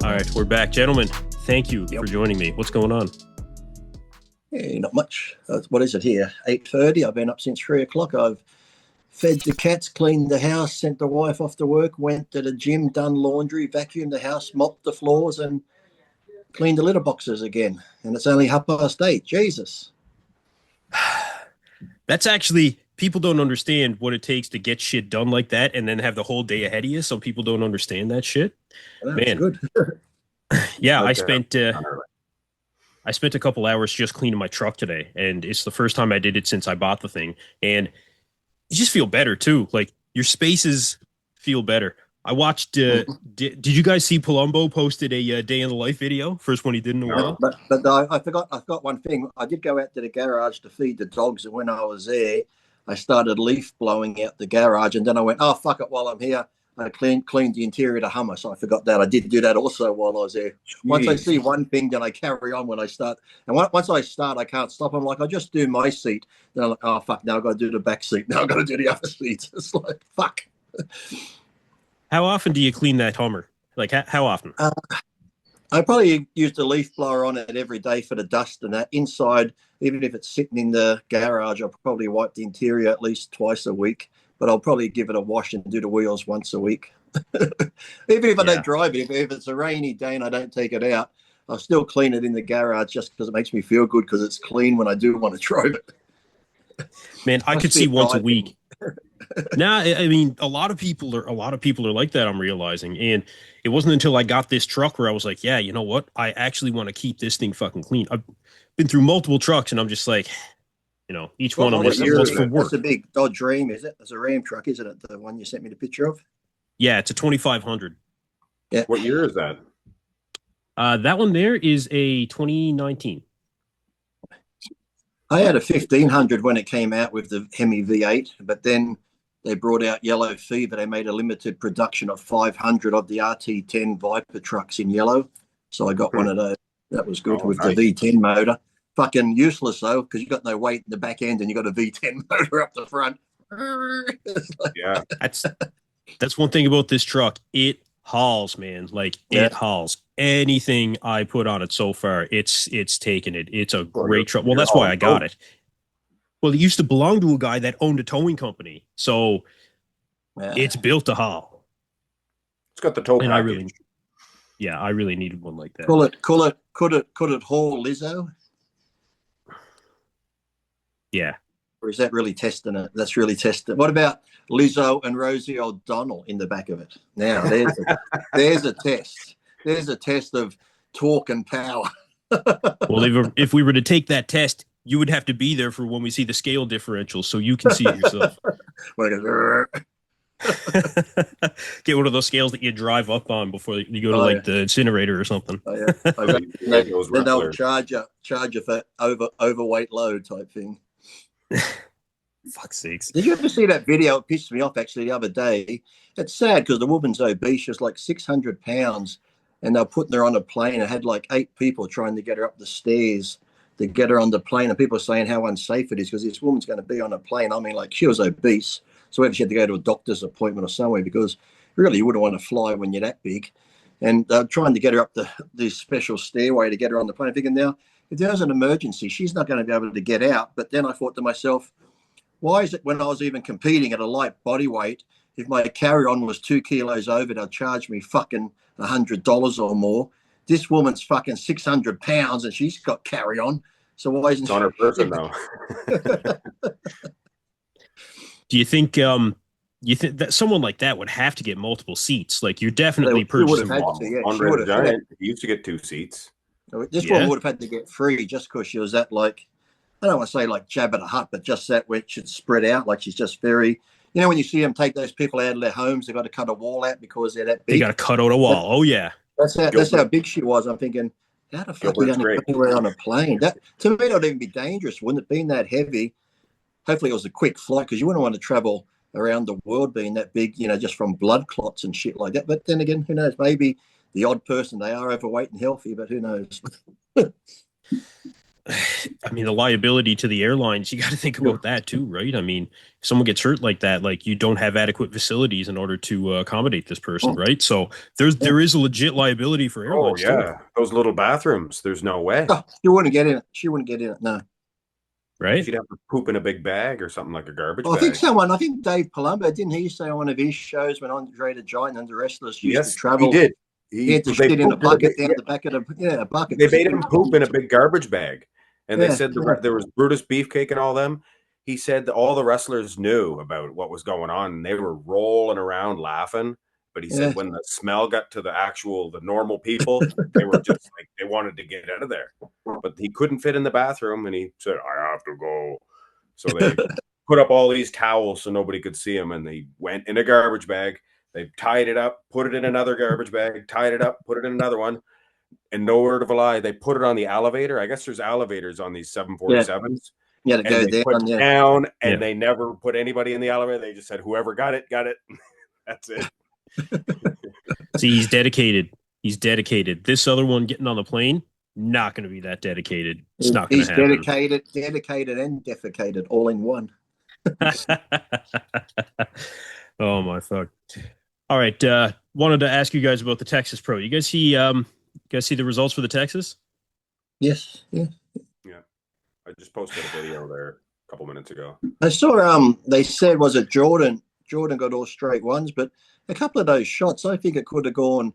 All right, we're back. Gentlemen, thank you for joining me. What's going on? Yeah, not much. What is it here? 8:30. I've been up since 3 o'clock. I've fed the cats, cleaned the house, sent the wife off to work, went to the gym, done laundry, vacuumed the house, mopped the floors, and cleaned the litter boxes again. And it's only 8:30. Jesus. That's actually, people don't understand what it takes to get shit done like that and then have the whole day ahead of you. Some people don't understand that shit. That's good. Yeah, I spent a couple hours just cleaning my truck today, and it's the first time I did it since I bought the thing. And you just feel better too. Like your spaces feel better. I watched. Did you guys see Palumbo posted a day in the life video? First one he did in a while. But I forgot one thing. I did go out to the garage to feed the dogs, and when I was there, I started leaf blowing out the garage, and then I went, "Oh fuck it!" While I'm here, I cleaned the interior of the Hummer. So I forgot that. I did do that also while I was there. Jeez. Once I see one thing, then I carry on when I start. And once I start, I can't stop. I'm like, I just do my seat. Then I'm like, oh fuck! Now I've got to do the back seat. Now I've got to do the other seats. It's like fuck. How often do you clean that Hummer? Like how often? I probably use the leaf blower on it every day for the dust and that. Inside, even if it's sitting in the garage, I'll probably wipe the interior at least twice a week. But I'll probably give it a wash and do the wheels once a week. Even if I don't drive it, if it's a rainy day and I don't take it out, I'll still clean it in the garage just because it makes me feel good because it's clean when I do want to drive it. Man, I could see once a week. Nah, I mean, a lot of people are like that, I'm realizing. And it wasn't until I got this truck where I was like, yeah, you know what? I actually want to keep this thing fucking clean. I've been through multiple trucks and I'm just like, you know, each one I'm just for work. That's a big Dodge Ram, is it? It's a Ram truck, isn't it? The one you sent me the picture of? Yeah, it's a 2500. Yeah. What year is that? That one there is a 2019. I had a 1500 when it came out with the Hemi V8, but then they brought out yellow fever. They made a limited production of 500 of the RT10 Viper trucks in yellow. So I got one of those. That was good with the V10 motor. Fucking useless though, because you got no weight in the back end and you got a V10 motor up the front. Yeah, that's one thing about this truck. It hauls, man. Like it hauls. Anything I put on it so far, it's taken it. It's a great truck. Well, that's why I got it. Well, it used to belong to a guy that owned a towing company, so it's built to haul. It's got the tow package. I really needed one like that. Could it haul Lizzo? Yeah. Or is that really testing it? That's really testing. What about Lizzo and Rosie O'Donnell in the back of it? Now, there's a test. There's a test of torque and power. Well, if we were to take that test, you would have to be there for when we see the scale differential so you can see it yourself. Get one of those scales that you drive up on before you go to the incinerator or something. Then they'll charge you for overweight load type thing. Fuck's sakes. Did you ever see that video? It pissed me off actually the other day. It's sad because the woman's obese. She's like 600 pounds and they're putting her on a plane. I had like 8 people trying to get her up the stairs to get her on the plane. And people are saying how unsafe it is because this woman's going to be on a plane. I mean, like she was obese. So whether she had to go to a doctor's appointment or somewhere because really you wouldn't want to fly when you're that big. And trying to get her up this special stairway to get her on the plane. I'm thinking now, if there's an emergency, she's not going to be able to get out. But then I thought to myself, why is it when I was even competing at a light body weight, if my carry-on was 2 kilos over, they'll charge me fucking $100 or more. This woman's fucking 600 pounds and she's got carry-on. So why isn't she on her person though? Do you think that someone like that would have to get multiple seats? Like you're definitely purchasing Andre the Giant. He used to get 2 seats. This one would have had to get 3 just because she was at like, I don't want to say like Jabba the Hutt, but just that where it should spread out. Like she's just very, you know, when you see them take those people out of their homes, they've got to cut a wall out because they're that big. They got to cut out a wall. That's how big she was. I'm thinking, how the fuck are we going to go anywhere on a plane? That to me, that would even be dangerous. Wouldn't it being that heavy? Hopefully it was a quick flight because you wouldn't want to travel around the world being that big, you know, just from blood clots and shit like that. But then again, who knows? Maybe the odd person, they are overweight and healthy, but who knows? I mean, the liability to the airlines, you got to think about that too, right? I mean, if someone gets hurt like that, like you don't have adequate facilities in order to accommodate this person, right? So there is a legit liability for Oh airlines too, yeah, those little bathrooms. There's no way. Oh, she wouldn't get in it. She wouldn't get in it. No. right? She'd have to poop in a big bag or something like a garbage Well, bag. I think Dave Palumbo, didn't he say on one of his shows when Andre the Giant and the wrestlers used to Yes, travel? he did. He had to shit in a bucket down the back of a bucket. They made him poop in a big garbage bag. And they said Yeah. there was Brutus Beefcake and all them. He said that all the wrestlers knew about what was going on and they were rolling around laughing. But he said when the smell got to the normal people, they were just like, they wanted to get out of there. But he couldn't fit in the bathroom and he said, I have to go. So they put up all these towels so nobody could see him. And they went in a garbage bag. They tied it up, put it in another garbage bag, tied it up, put it in another one. And no word of a lie, they put it on the elevator. I guess there's elevators on these 747s. Yeah, to go down, and they never put anybody in the elevator. They just said, whoever got it, got it. That's it. See, he's dedicated. He's dedicated. This other one getting on the plane, not going to be that dedicated. It's not going to happen. He's dedicated and defecated all in one. Oh my fuck. All right. Wanted to ask you guys about the Texas Pro. You guys see the results for the Texas? Yes. Yeah. Yeah. I just posted a video there a couple minutes ago. I saw they said, was it Jordan got all straight ones, but a couple of those shots, I think it could have gone,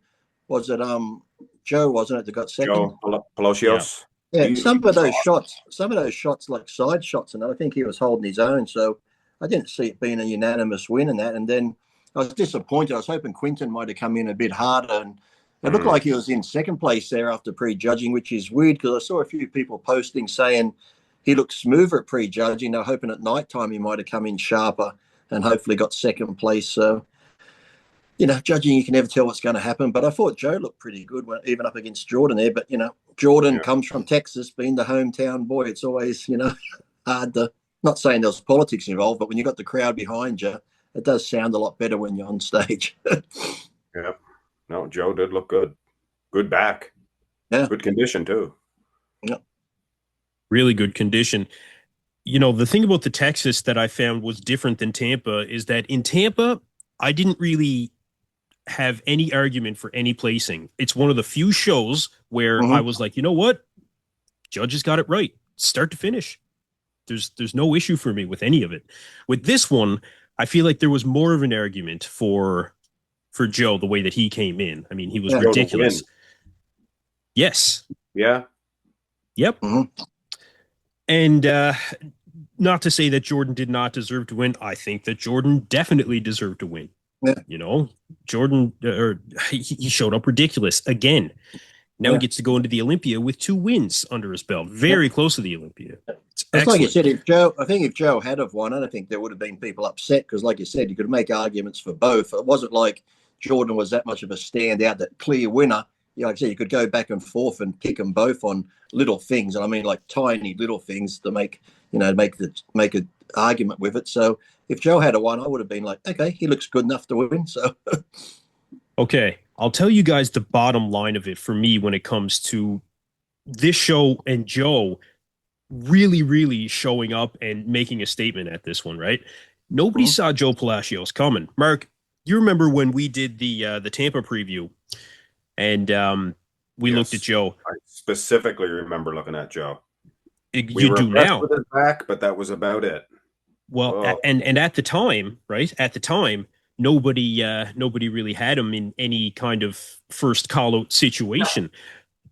was it Joe, wasn't it, that got second? Joe Palacios. Yeah, some of those shots like side shots, and I think he was holding his own. So I didn't see it being a unanimous win in that. And then I was disappointed. I was hoping Quinton might have come in a bit harder, and it looked like he was in second place there after prejudging, which is weird because I saw a few people posting saying he looked smoother at prejudging. They're hoping at night time he might have come in sharper and hopefully got second place. So, judging, you can never tell what's going to happen. But I thought Joe looked pretty good, even up against Jordan there. But, Jordan comes from Texas, being the hometown boy. It's always, hard to, not saying there's politics involved, but when you've got the crowd behind you, it does sound a lot better when you're on stage. Yeah. No, Joe did look good. Good back. Yeah. Good condition, too. Yeah. Really good condition. The thing about the Texas that I found was different than Tampa is that in Tampa, I didn't really have any argument for any placing. It's one of the few shows where I was like, you know what? Judges got it right. Start to finish. There's no issue for me with any of it. With this one, I feel like there was more of an argument for Joe, the way that he came in. I mean, he was ridiculous. Yes. Yeah. Yep. And not to say that Jordan did not deserve to win. I think that Jordan definitely deserved to win. Yeah. Jordan, he showed up ridiculous again. Now he gets to go into the Olympia with 2 wins under his belt. Very close to the Olympia. It's like you said, if Joe had have won, I don't think there would have been people upset because, like you said, you could make arguments for both. It wasn't like Jordan was that much of a standout, that clear winner. Like I said, you could go back and forth and pick them both on little things, and I mean like tiny little things to make an argument with it. So if Joe had won, I would have been like, okay, he looks good enough to win. So okay, I'll tell you guys the bottom line of it for me when it comes to this show and Joe really, really showing up and making a statement at this one, right? Nobody saw Joe Palacios coming. Mark, you remember when we did the Tampa preview and we looked at Joe. I specifically remember looking at Joe. You do now. With his back, but that was about it. Well, and at the time, right? At the time, nobody really had him in any kind of first call-out situation.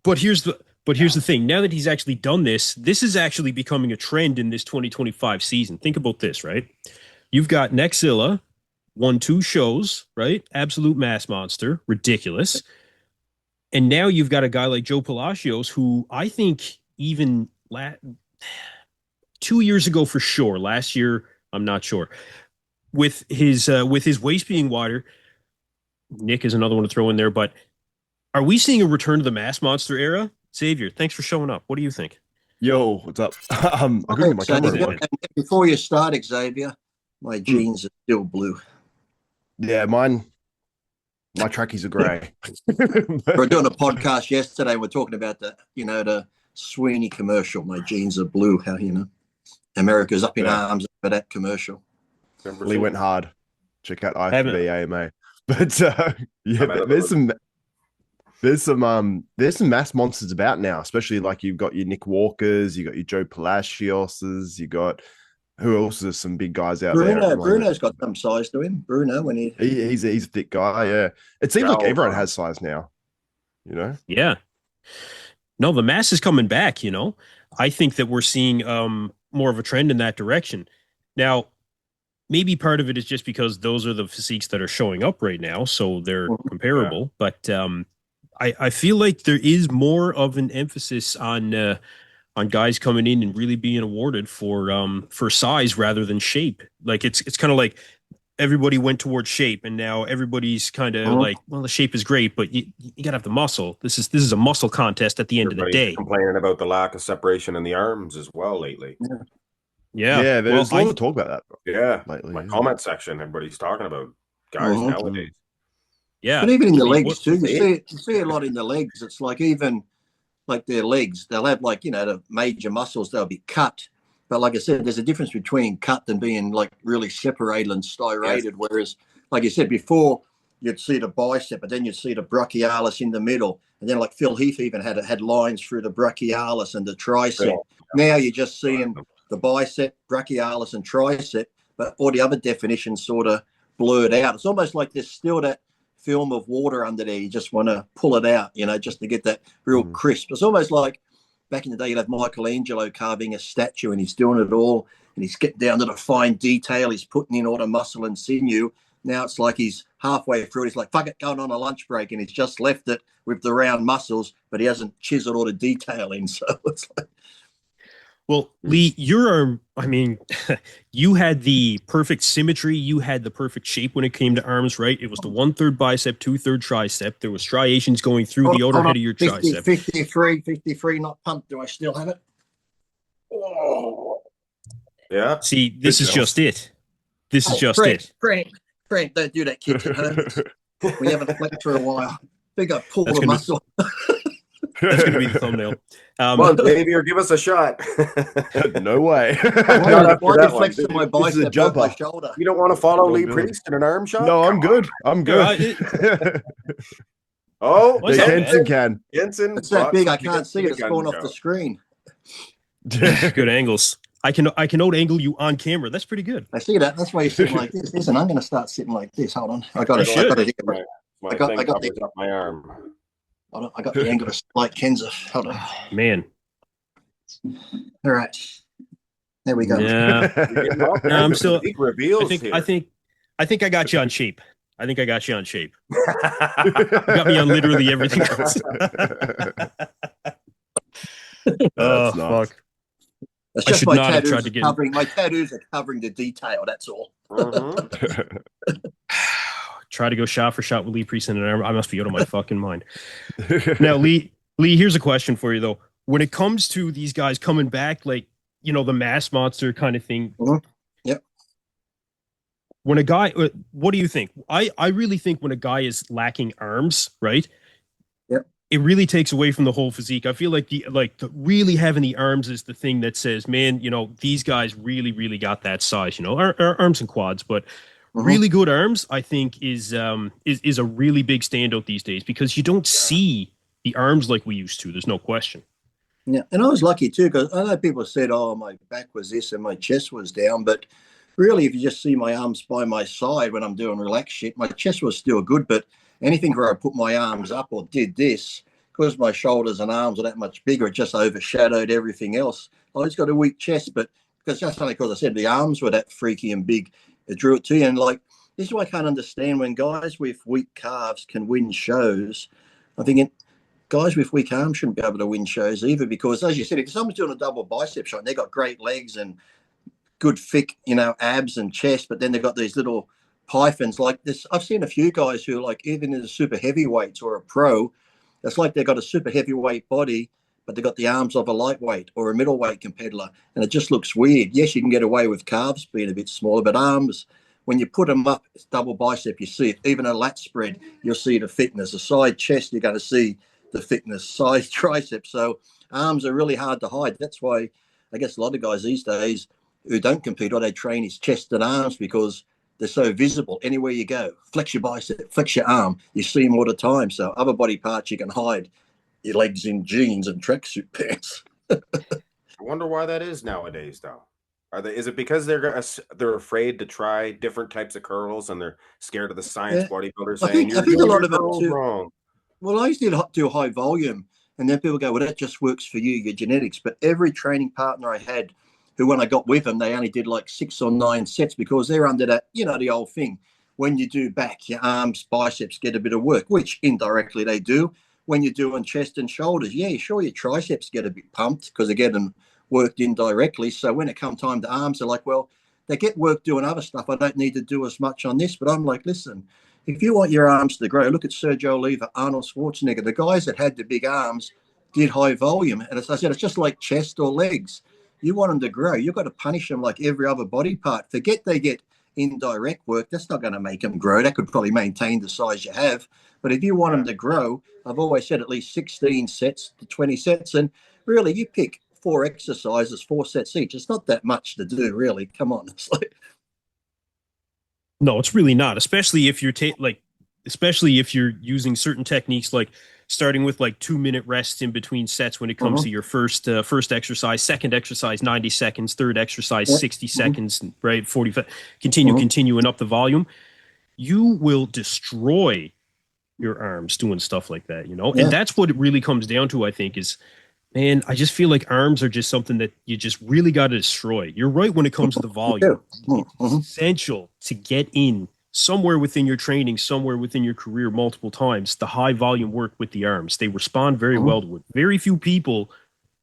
But here's the thing. Now that he's actually done this is actually becoming a trend in this 2025 season. Think about this, right? You've got Nexzilla, won 2 shows, right? Absolute mass monster, ridiculous. And now you've got a guy like Joe Palacios, who I think even 2 years ago for sure, last year I'm not sure, with his waist being wider. Nick is another one to throw in there, but are we seeing a return to the mass monster era? Xavier, thanks for showing up. What do you think? Yo, what's up? I couldn't get my camera on. Before you start, Xavier, my jeans are still blue. Yeah, my trackies are grey. We're doing a podcast yesterday. We're talking about the Sweeney commercial. My jeans are blue. How America's up in arms for that commercial. Lee went hard. Check out IFBB AMA. But there's some mass monsters about now, especially like you've got your Nick Walkers, you got your Joe Palacioses, you got who else? There's some big guys out there. Bruno's got some size to him. Bruno, when he's a thick guy. Yeah, it seems like everyone has size now. Yeah. No, the mass is coming back. I think that we're seeing more of a trend in that direction. Now, maybe part of it is just because those are the physiques that are showing up right now, so they're comparable. But I feel like there is more of an emphasis on guys coming in and really being awarded for size rather than shape. Like it's kind of like everybody went towards shape, and now everybody's kind of like, well, the shape is great, but you gotta have the muscle. This is a muscle contest at the end of the day. Complaining about the lack of separation in the arms as well lately. Yeah. There's a lot of talk about that. Yeah, lately. My comment section, everybody's talking about guys nowadays. Yeah, but even in the legs too, you see a lot in the legs. It's like even like their legs, they'll have like the major muscles, they'll be cut. But like I said, there's a difference between cut and being like really separated and striated. Yes. Whereas, like you said before, you'd see the bicep, but then you'd see the brachialis in the middle, and then like Phil Heath even had lines through the brachialis and the tricep. Yeah. Now you're just seeing the bicep, brachialis, and tricep, but all the other definitions sort of blurred out. It's almost like there's still that film of water under there. You just want to pull it out, just to get that real crisp. It's almost like back in the day, you'd have Michelangelo carving a statue, and he's doing it all, and he's getting down to the fine detail. He's putting in all the muscle and sinew. Now it's like he's halfway through. He's like, fuck it, going on a lunch break, and he's just left it with the round muscles, but he hasn't chiseled all the detail in. So it's like, well, Lee, you had the perfect symmetry. You had the perfect shape when it came to arms, right? It was the 1/3 bicep, 2/3 tricep. There was striations going through the outer head of your tricep. 53, not pumped. Do I still have it? Oh. Yeah. See, this is just it. This is just it. Frank, don't do that, kids at home. We haven't flexed for a while. I think I pulled the muscle. That's going to be the thumbnail. Come on, Xavier, give us a shot. No way. Why did flex my bicep above my shoulder? You don't want to follow Lee Priest in an arm shot? No, I'm good. I'm good. Jensen can. Jensen. It's that big, I can't see it. It's going off the screen. Good angles. I can out-angle you on camera. That's pretty good. I see that. That's why you're sitting like this. Listen, I'm going to start sitting like this. Hold on. I got it. I got up my arm. I got the angle like Kenza. Hold on. Man. All right. There we go. Yeah. No, I'm still. I think I got you on shape. You got me on literally everything else. Oh, fuck. That's just my tattoos covering. My tattoos are covering the detail. That's all. Try to go shot for shot with Lee Priest in an arm. I must be out of my fucking mind. Now, Lee, here's a question for you though. When it comes to these guys coming back, like the mass monster kind of thing. Yep. When a guy, what do you think? I really think when a guy is lacking arms, right? Yep. It really takes away from the whole physique. I feel like really having the arms is the thing that says, man, these guys really got that size. Arms and quads, but. Really good arms, I think, is a really big standout these days because you don't see the arms like we used to. There's no question. Yeah, and I was lucky too because I know people said, "Oh, my back was this and my chest was down," but really, if you just see my arms by my side when I'm doing relaxed shit, my chest was still good. But anything where I put my arms up or did this, because my shoulders and arms are that much bigger, it just overshadowed everything else. I just got a weak chest, but because that's only because I said the arms were that freaky and big. It drew it to you, and like this is why I can't understand when guys with weak calves can win shows. I'm thinking guys with weak arms shouldn't be able to win shows either, because as you said, if someone's doing a double bicep shot and they've got great legs and good thick, abs and chest, but then they've got these little pythons like this. I've seen a few guys who like even in the super heavyweights or a pro, it's like they've got a super heavyweight body, but they've got the arms of a lightweight or a middleweight competitor, and it just looks weird. Yes, you can get away with calves being a bit smaller, but arms, when you put them up, it's double bicep, you see it. Even a lat spread, you'll see the thickness. A side chest, you're going to see the thickness. Side tricep. So arms are really hard to hide. That's why I guess a lot of guys these days who don't compete, all they train is chest and arms because they're so visible. Anywhere you go, flex your bicep, flex your arm, you see them all the time. So other body parts you can hide your legs in jeans and tracksuit pants. I wonder why that is nowadays, though. Is it because they're afraid to try different types of curls and they're scared of the science bodybuilders saying I think a lot of it too. Wrong. Well, I used to do high volume, and then people go, "Well, that just works for you, your genetics." But every training partner I had, who when I got with them, they only did like 6 or 9 sets because they're under that, the old thing. When you do back, your arms, biceps get a bit of work, which indirectly they do. When you're doing chest and shoulders, yeah, sure, your triceps get a bit pumped because they're getting worked indirectly. So when it comes time to arms, they're like, well, they get work doing other stuff. I don't need to do as much on this. But I'm like, listen, if you want your arms to grow, look at Sergio Oliva, Arnold Schwarzenegger. The guys that had the big arms did high volume. And as I said, it's just like chest or legs. You want them to grow. You've got to punish them like every other body part. Forget they get indirect work. That's not going to make them grow. That could probably maintain the size you have. But if you want them to grow, I've always said at least 16 sets to 20 sets. And really, you pick 4 exercises, 4 sets each. It's not that much to do, really. Come on. It's like... No, it's really not, especially if you're especially if you're using certain techniques like starting with like 2-minute rests in between sets when it comes to your first exercise, second exercise 90 seconds, third exercise 60 seconds, right? 45 continuing up the volume. You will destroy your arms doing stuff like that, and that's what it really comes down to, I think, is, man, I just feel like arms are just something that you just really got to destroy. You're right when it comes to the volume. It's essential to get in somewhere within your training, somewhere within your career multiple times, the high volume work with the arms. They respond very well to it. Very few people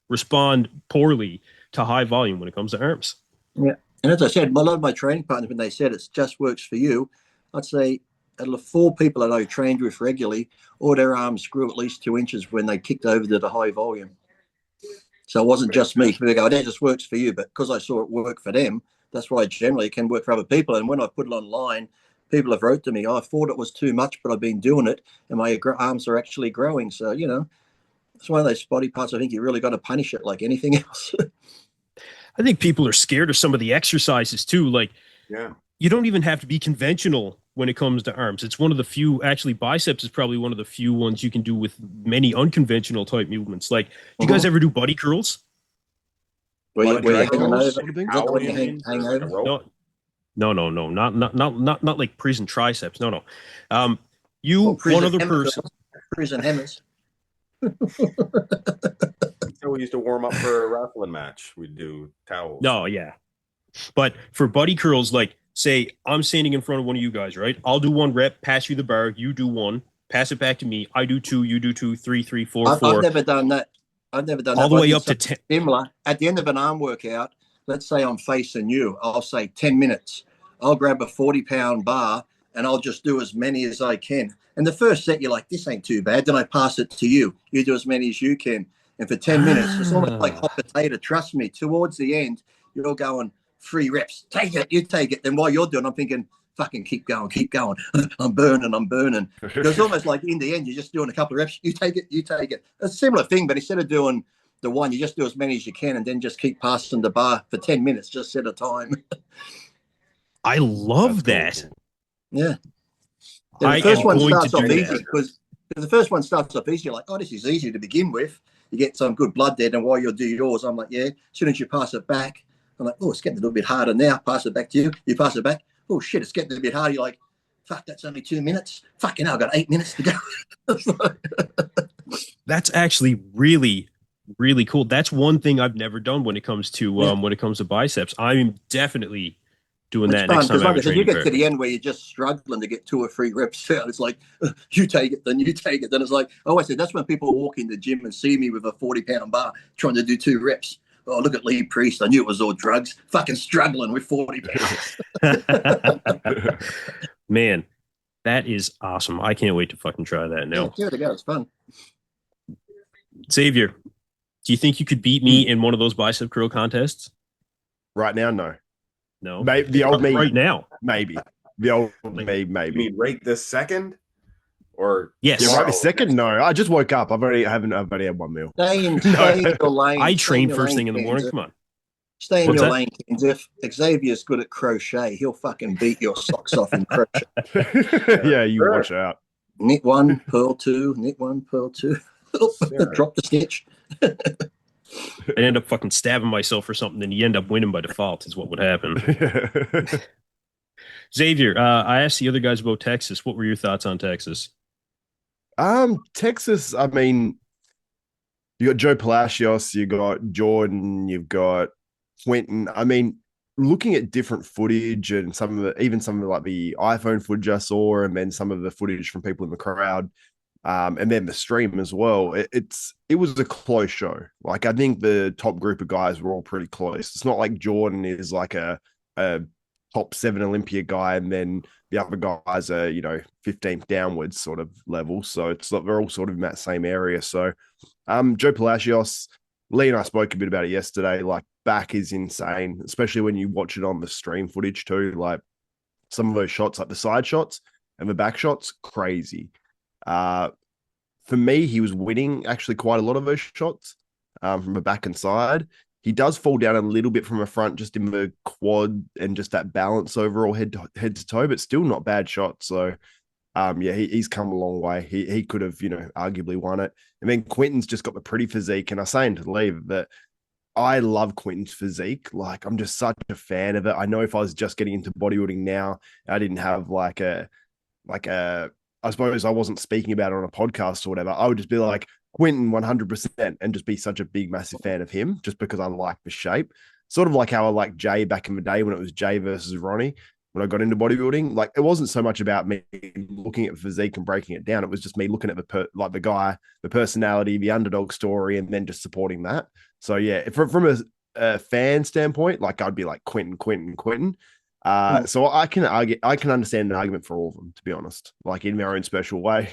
respond poorly to high volume when it comes to arms. Yeah. And as I said, a lot of my training partners, when they said it just works for you, I'd say out of 4 people that I trained with regularly, all their arms grew at least 2 inches when they kicked over to the high volume. So it wasn't just me. People go, that just works for you. But because I saw it work for them, that's why generally it can work for other people. And when I put it online, people have wrote to me, I thought it was too much, but I've been doing it and my arms are actually growing. So, it's one of those body parts I think you really got to punish it like anything else. I think people are scared of some of the exercises too. Like, you don't even have to be conventional when it comes to arms. It's one of the few, actually biceps is probably one of the few ones you can do with many unconventional type movements. Like, do you guys ever do buddy curls? Where you hang over? No, not like prison triceps. No. One other person. Prison hammers. So we used to warm up for a wrestling match. We'd do towels. No, yeah. But for buddy curls, like, say I'm standing in front of one of you guys, right? I'll do 1 rep, pass you the bar, you do 1, pass it back to me. I do 2, you do 2, 3, 4, 4. I've never done that. All the way up to 10. Similar. At the end of an arm workout, let's say I'm facing you, I'll say 10 minutes. I'll grab a 40-pound bar and I'll just do as many as I can. And the first set, you're like, this ain't too bad. Then I pass it to you. You do as many as you can. And for 10 minutes, it's almost like hot potato. Trust me, towards the end, you're going 3 reps. Take it, you take it. Then while you're doing, I'm thinking, fucking keep going. I'm burning. It's almost like in the end, you're just doing a couple of reps. You take it. It's a similar thing, but instead of doing the 1, you just do as many as you can and then just keep passing the bar for 10 minutes, just set a time. I love that. Yeah. The first one starts off easy because the first one starts off easy. You're like, oh, this is easy to begin with. You get some good blood there. And while you'll do yours, I'm like, yeah. As soon as you pass it back, I'm like, oh, it's getting a little bit harder now. Pass it back to you. You pass it back. Oh, shit, it's getting a bit harder. You're like, fuck, that's only 2 minutes. Fucking hell, I've got 8 minutes to go. That's actually really, really cool. That's one thing I've never done when it comes to biceps. I'm definitely doing that next time. Like I said, you get to the end where you're just struggling to get 2 or 3 reps out. It's like, you take it, then you take it. Then it's like, oh, I said, that's when people walk in the gym and see me with a 40-pound bar trying to do 2 reps. Oh, look at Lee Priest. I knew it was all drugs. Fucking struggling with 40 pounds. Man, that is awesome. I can't wait to fucking try that now. Yeah, give it a go. It's fun. Xavier, do you think you could beat me in one of those bicep curl contests? Right now, no. No. Maybe the old me. Right now. Maybe. The old me, maybe. You mean right this second? Or Yes. Yeah, tomorrow? right. Second, no. I just woke up. I've only had one meal. Stay in No. your lane. I Stay in train your first lane, thing in the morning. Kansas. Come on. Stay in What's your that? lane, Kansas. If Xavier's good at crochet, he'll fucking beat your socks off in crochet. Yeah, you Sure. watch out. Knit one, purl two, knit one, purl two. Sure. Drop the stitch. I end up fucking stabbing myself or something, and you end up winning by default. Is what would happen. Xavier, I asked the other guys about Texas. What were your thoughts on Texas? Texas, I mean, you got Joe Palacios, you got Jordan, you've got Quentin. I mean, looking at different footage and some of the like the iPhone footage I saw, and then some of the footage from people in the crowd, and then the stream as well. It was a close show. Like I think the top group of guys were all pretty close. It's not like Jordan is like a top 7 Olympia guy, and then the other guys are 15th downwards sort of level. So it's like they're all sort of in that same area. So Joe Palacios, Lee and I spoke a bit about it yesterday. Like back is insane, especially when you watch it on the stream footage too. Like some of those shots, like the side shots and the back shots, crazy. For me, he was winning actually quite a lot of those shots from the back and side. He does fall down a little bit from the front, just in the quad and just that balance overall head to toe, but still not bad shots. So, he's come a long way. He could have, arguably won it. And then Quentin's just got the pretty physique. And I was saying to leave that I love Quentin's physique. Like, I'm just such a fan of it. I know if I was just getting into bodybuilding now, I didn't have I suppose I wasn't speaking about it on a podcast or whatever, I would just be like, Quentin 100% and just be such a big, massive fan of him just because I like the shape. Sort of like how I liked Jay back in the day when it was Jay versus Ronnie when I got into bodybuilding. Like, it wasn't so much about me looking at physique and breaking it down. It was just me looking at the guy, the personality, the underdog story, and then just supporting that. So, yeah, from a fan standpoint, like I'd be like Quentin. So I can understand an argument for all of them, to be honest, like in their own special way.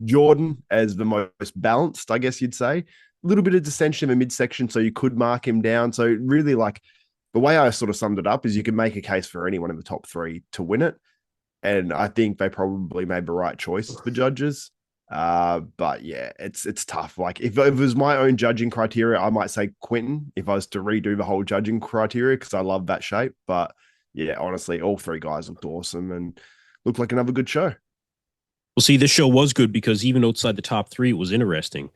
Jordan as the most balanced, I guess you'd say. A little bit of dissension in the midsection, so you could mark him down. So really, like the way I sort of summed it up is you can make a case for anyone in the top 3 to win it. And I think they probably made the right choices for judges. But yeah, it's tough. Like if it was my own judging criteria, I might say Quentin if I was to redo the whole judging criteria because I love that shape. But yeah, honestly, all 3 guys looked awesome and looked like another good show. Well, see, this show was good because even outside the top 3, it was interesting.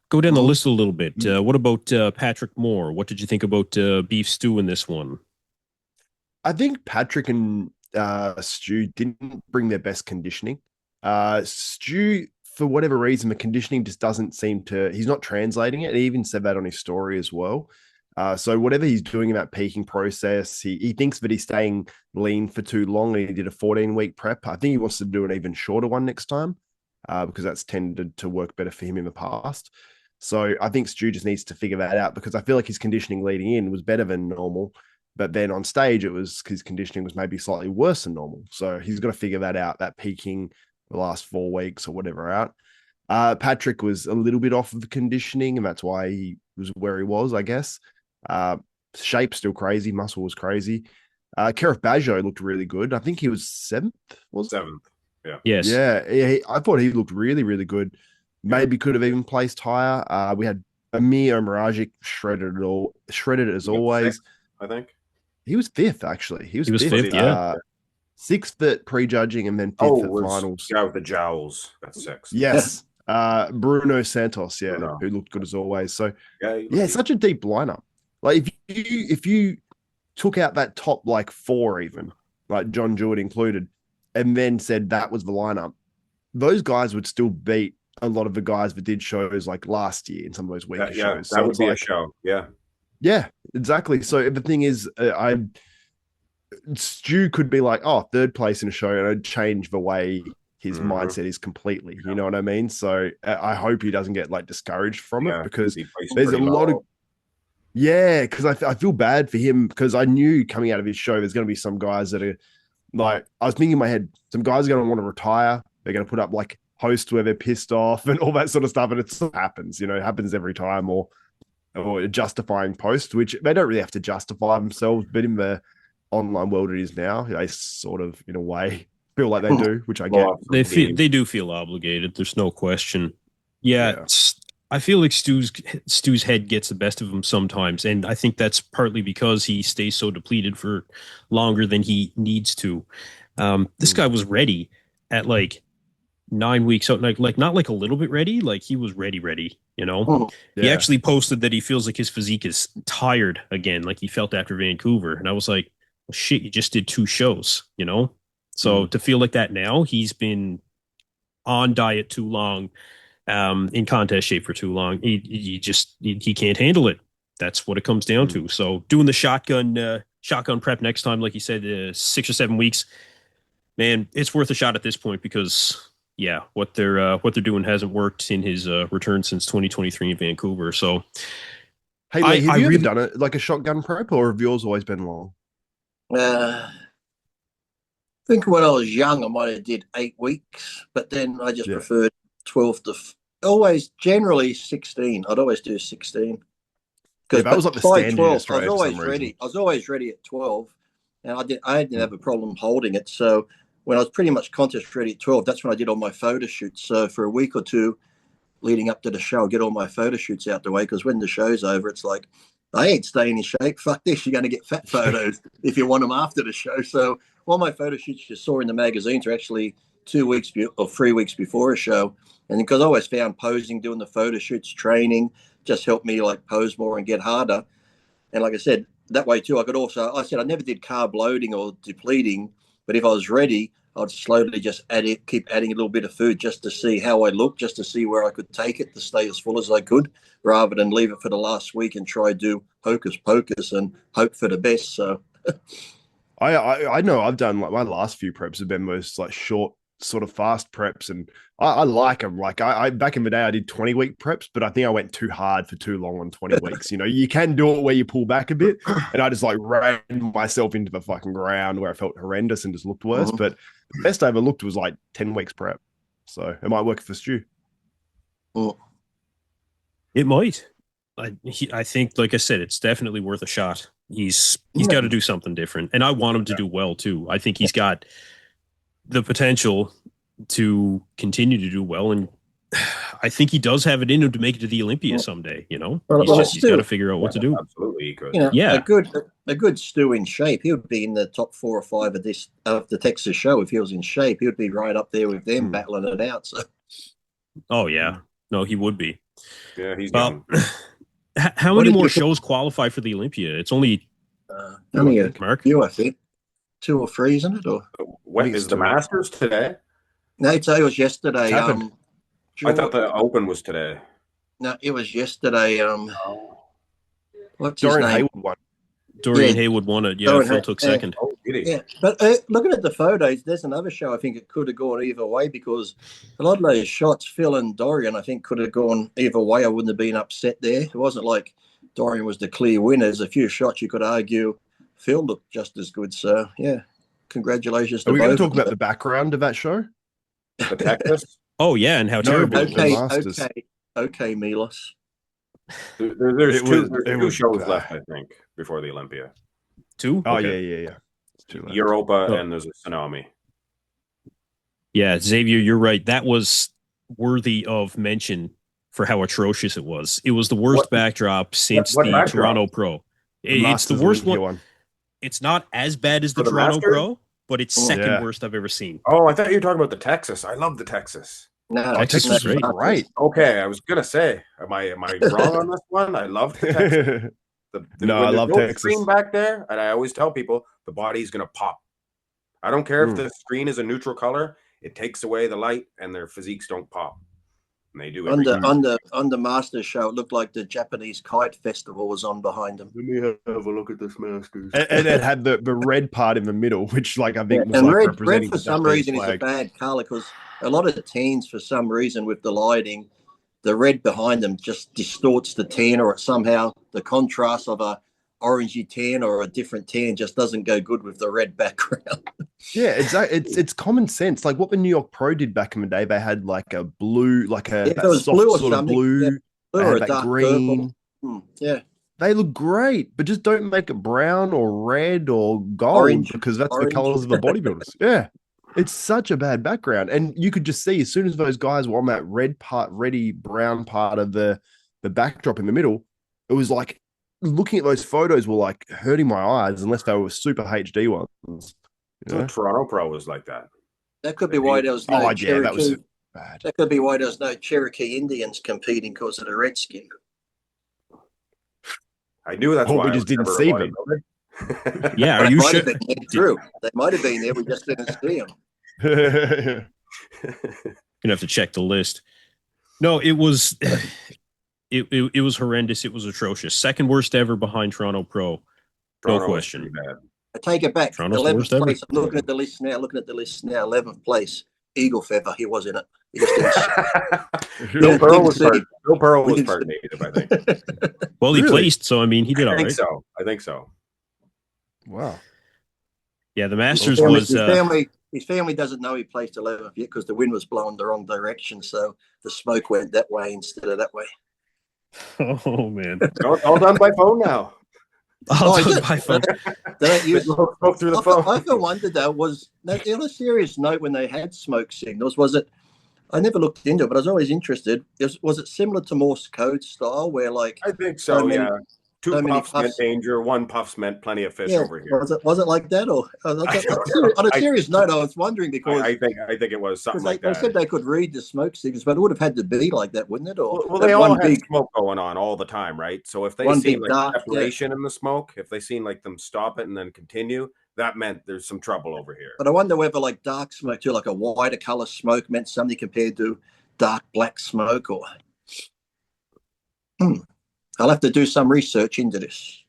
Go down the list a little bit. What about Patrick Moore? What did you think about Beef Stew in this one? I think Patrick and Stu didn't bring their best conditioning. Stu, for whatever reason, the conditioning just doesn't seem to, he's not translating it. He even said that on his story as well. So whatever he's doing in that peaking process, he thinks that he's staying lean for too long. And he did a 14-week prep. I think he wants to do an even shorter one next time because that's tended to work better for him in the past. So I think Stu just needs to figure that out because I feel like his conditioning leading in was better than normal. But then on stage, it was his conditioning was maybe slightly worse than normal. So he's got to figure that out, that peaking the last 4 weeks or whatever out. Patrick was a little bit off of the conditioning, and that's why he was where he was, I guess. Shape still crazy, muscle was crazy. Kerif Bajo looked really good. I think he was 7th, was it? 7th. Yeah. Yes. Yeah. I thought he looked really, really good. Maybe could have even placed higher. We had Amir Omaragic shredded it as always. 6th, I think. He was 5th, actually. He was 5th, yeah. 6th at prejudging and then 5th at finals. Yeah, with the jowls. That's 6th. Yes. Bruno Santos, Bruno. Who looked good as always. So yeah, such a deep lineup. Like if you took out that top like 4 even, like John Jewett included, and then said that was the lineup, those guys would still beat a lot of the guys that did shows like last year in some of those weaker shows. That would be a show. Yeah. Yeah, exactly. So the thing is, Stu could be like, 3rd place in a show, and I'd change the way his mindset is completely. You know what I mean? So I hope he doesn't get like discouraged from it because there's a lot of. Yeah, because I feel bad for him because I knew coming out of his show there's going to be some guys that are like, I was thinking in my head, some guys are going to want to retire. They're going to put up like posts where they're pissed off and all that sort of stuff, and it happens. It happens every time, or a justifying post, which they don't really have to justify themselves, but in the online world it is now. They sort of, in a way, feel like they do, which I get. They do feel obligated. There's no question. Yeah. I feel like Stu's head gets the best of him sometimes, and I think that's partly because he stays so depleted for longer than he needs to. This guy was ready at like 9 weeks out, like not like a little bit ready, like he was ready, you know. He actually posted that he feels like his physique is tired again, like he felt after Vancouver, and I was like, well, shit, you just did 2 shows, you know. So to feel like that now, he's been on diet too long, in contest shape for too long. He can't handle it. That's what it comes down to. So doing the shotgun prep next time, like you said, 6 or 7 weeks, man, it's worth a shot at this point because what they're doing hasn't worked in his return since 2023 in Vancouver. So, hey, Lee, have you ever done it like a shotgun prep, or have yours always been long? I think when I was young, I might have did 8 weeks, but then I just preferred 12 to always generally 16. I'd always do 16 because that was like the standard 12, in Australia. I was always ready. I was always ready at 12, and I didn't have a problem holding it. So when I was pretty much contest ready at 12, that's when I did all my photo shoots. So for a week or two leading up to the show, I'll get all my photo shoots out the way, because when the show's over, it's like, I ain't staying in shape. Fuck this. You're going to get fat photos if you want them after the show. So all my photo shoots you saw in the magazines are actually 2 weeks or 3 weeks before a show. And because I always found posing, doing the photo shoots, training just helped me like pose more and get harder. And like I said, that way too, I said I never did carb loading or depleting, but if I was ready, I'd slowly just keep adding a little bit of food just to see how I look, just to see where I could take it to stay as full as I could, rather than leave it for the last week and try to do hocus pocus and hope for the best. So I know I've done, like, my last few preps have been most like short, sort of fast preps, and I like them. Like I back in the day, I did 20-week preps, but I think I went too hard for too long on 20 weeks. You know, you can do it where you pull back a bit, and I just like ran myself into the fucking ground where I felt horrendous and just looked worse. But the best I ever looked was like 10 weeks prep. So it might work for Stu. It might. I think, like I said, it's definitely worth a shot. He's got to do something different, and I want him to do well too. I think he's got the potential to continue to do well, and I think he does have it in him to make it to the Olympia someday. You know, he's got to figure out what to do. Absolutely, he could. You know, a good Stu in shape, he would be in the top 4 or 5 of the Texas show. If he was in shape, he would be right up there with them, battling it out. So, oh yeah, no, he would be. Yeah, he's young. How many more shows qualify for the Olympia? It's only a few, I think. 2 or 3, isn't it? Or when is the Masters today? No, it was yesterday. I thought the Open was today. No, it was yesterday. What's Dorian his name? Hayward won. Dorian Hayward won it. Yeah, Phil took second. Yeah, but looking at the photos, there's another show I think it could have gone either way, because a lot of those shots, Phil and Dorian, I think could have gone either way. I wouldn't have been upset there. It wasn't like Dorian was the clear winner. There's a few shots you could argue Phil looked just as good. So, yeah, congratulations to both. Are we going to talk about the background of that show? The Texas? Oh, yeah, and how terrible. Okay, Milos. There's two shows left, I think, before the Olympia. 2? Oh, okay. Yeah. Europa and there's a tsunami. Yeah, Xavier, you're right. That was worthy of mention for how atrocious it was. It was the worst backdrop since the backdrop? Toronto Pro. It's the worst one. It's not as bad as the Toronto Pro, but it's second worst I've ever seen. Oh, I thought you were talking about the Texas. I love the Texas. No, Texas is great. Right. Okay, I was gonna say, am I wrong on this one? I love the Texas. I love Texas. Screen back there, and I always tell people the body's gonna pop. I don't care if the screen is a neutral color; it takes away the light, and their physiques don't pop. And they do. On the Masters show, it looked like the Japanese kite festival was on behind them. Let me have a look at this Masters. And it had the red part in the middle, which, like, I think was and like red representing for some reason is a bad color, because a lot of the teens, for some reason, with the lighting, the red behind them just distorts the tan, or somehow the contrast of a orangey tan or a different tan just doesn't go good with the red background. Yeah, exactly. It's common sense. Like what the New York Pro did back in the day, they had like a blue, like a soft blue sort of blue, or that green. Yeah, they look great, but just don't make it brown or red or gold, because that's the colors of the bodybuilders. Yeah. It's such a bad background. And you could just see as soon as those guys were on that reddy brown part of the backdrop in the middle, it was like looking at those photos were like hurting my eyes unless they were super HD ones. You know? Toronto Pro was like that. That could be why there was no Cherokee. That was bad. That could be why there was no Cherokee Indians competing because of the redskin. I knew that's why we just didn't see them. Yeah, are you sure? True. They might have been there. We just didn't see them. Gonna have to check the list. No, it was it was horrendous. It was atrocious. Second worst ever behind Toronto Pro. No question. I take it back. Toronto's 11th place. I'm looking at the list now. 11th place. Eagle Feather. He was in it. He just Bill Burrow was part native, I think. Well, he placed, so I mean, he did all right. I think so. Wow. Yeah, the Masters was his family doesn't know he placed 11th yet because the wind was blowing the wrong direction, so the smoke went that way instead of that way. Oh man! All done by phone now. All done by phone. They don't use smoke through the phone. I often wondered though, was on a serious note when they had smoke signals, was it? I never looked into it, but I was always interested. Was it similar to Morse code style, where like I think so, yeah. 2 puffs meant danger, 1 puffs meant plenty of fish over here. Was it like that, or on a serious note? I was wondering because I think it was something like that. They said they could read the smoke signals, but it would have had to be like that, wouldn't it? Or well, they all had smoke going on all the time, right? So if they see like separation in the smoke, if they seen like them stop it and then continue, that meant there's some trouble over here. But I wonder whether like dark smoke too, like a wider color smoke, meant something compared to dark black smoke, or. I'll have to do some research into this.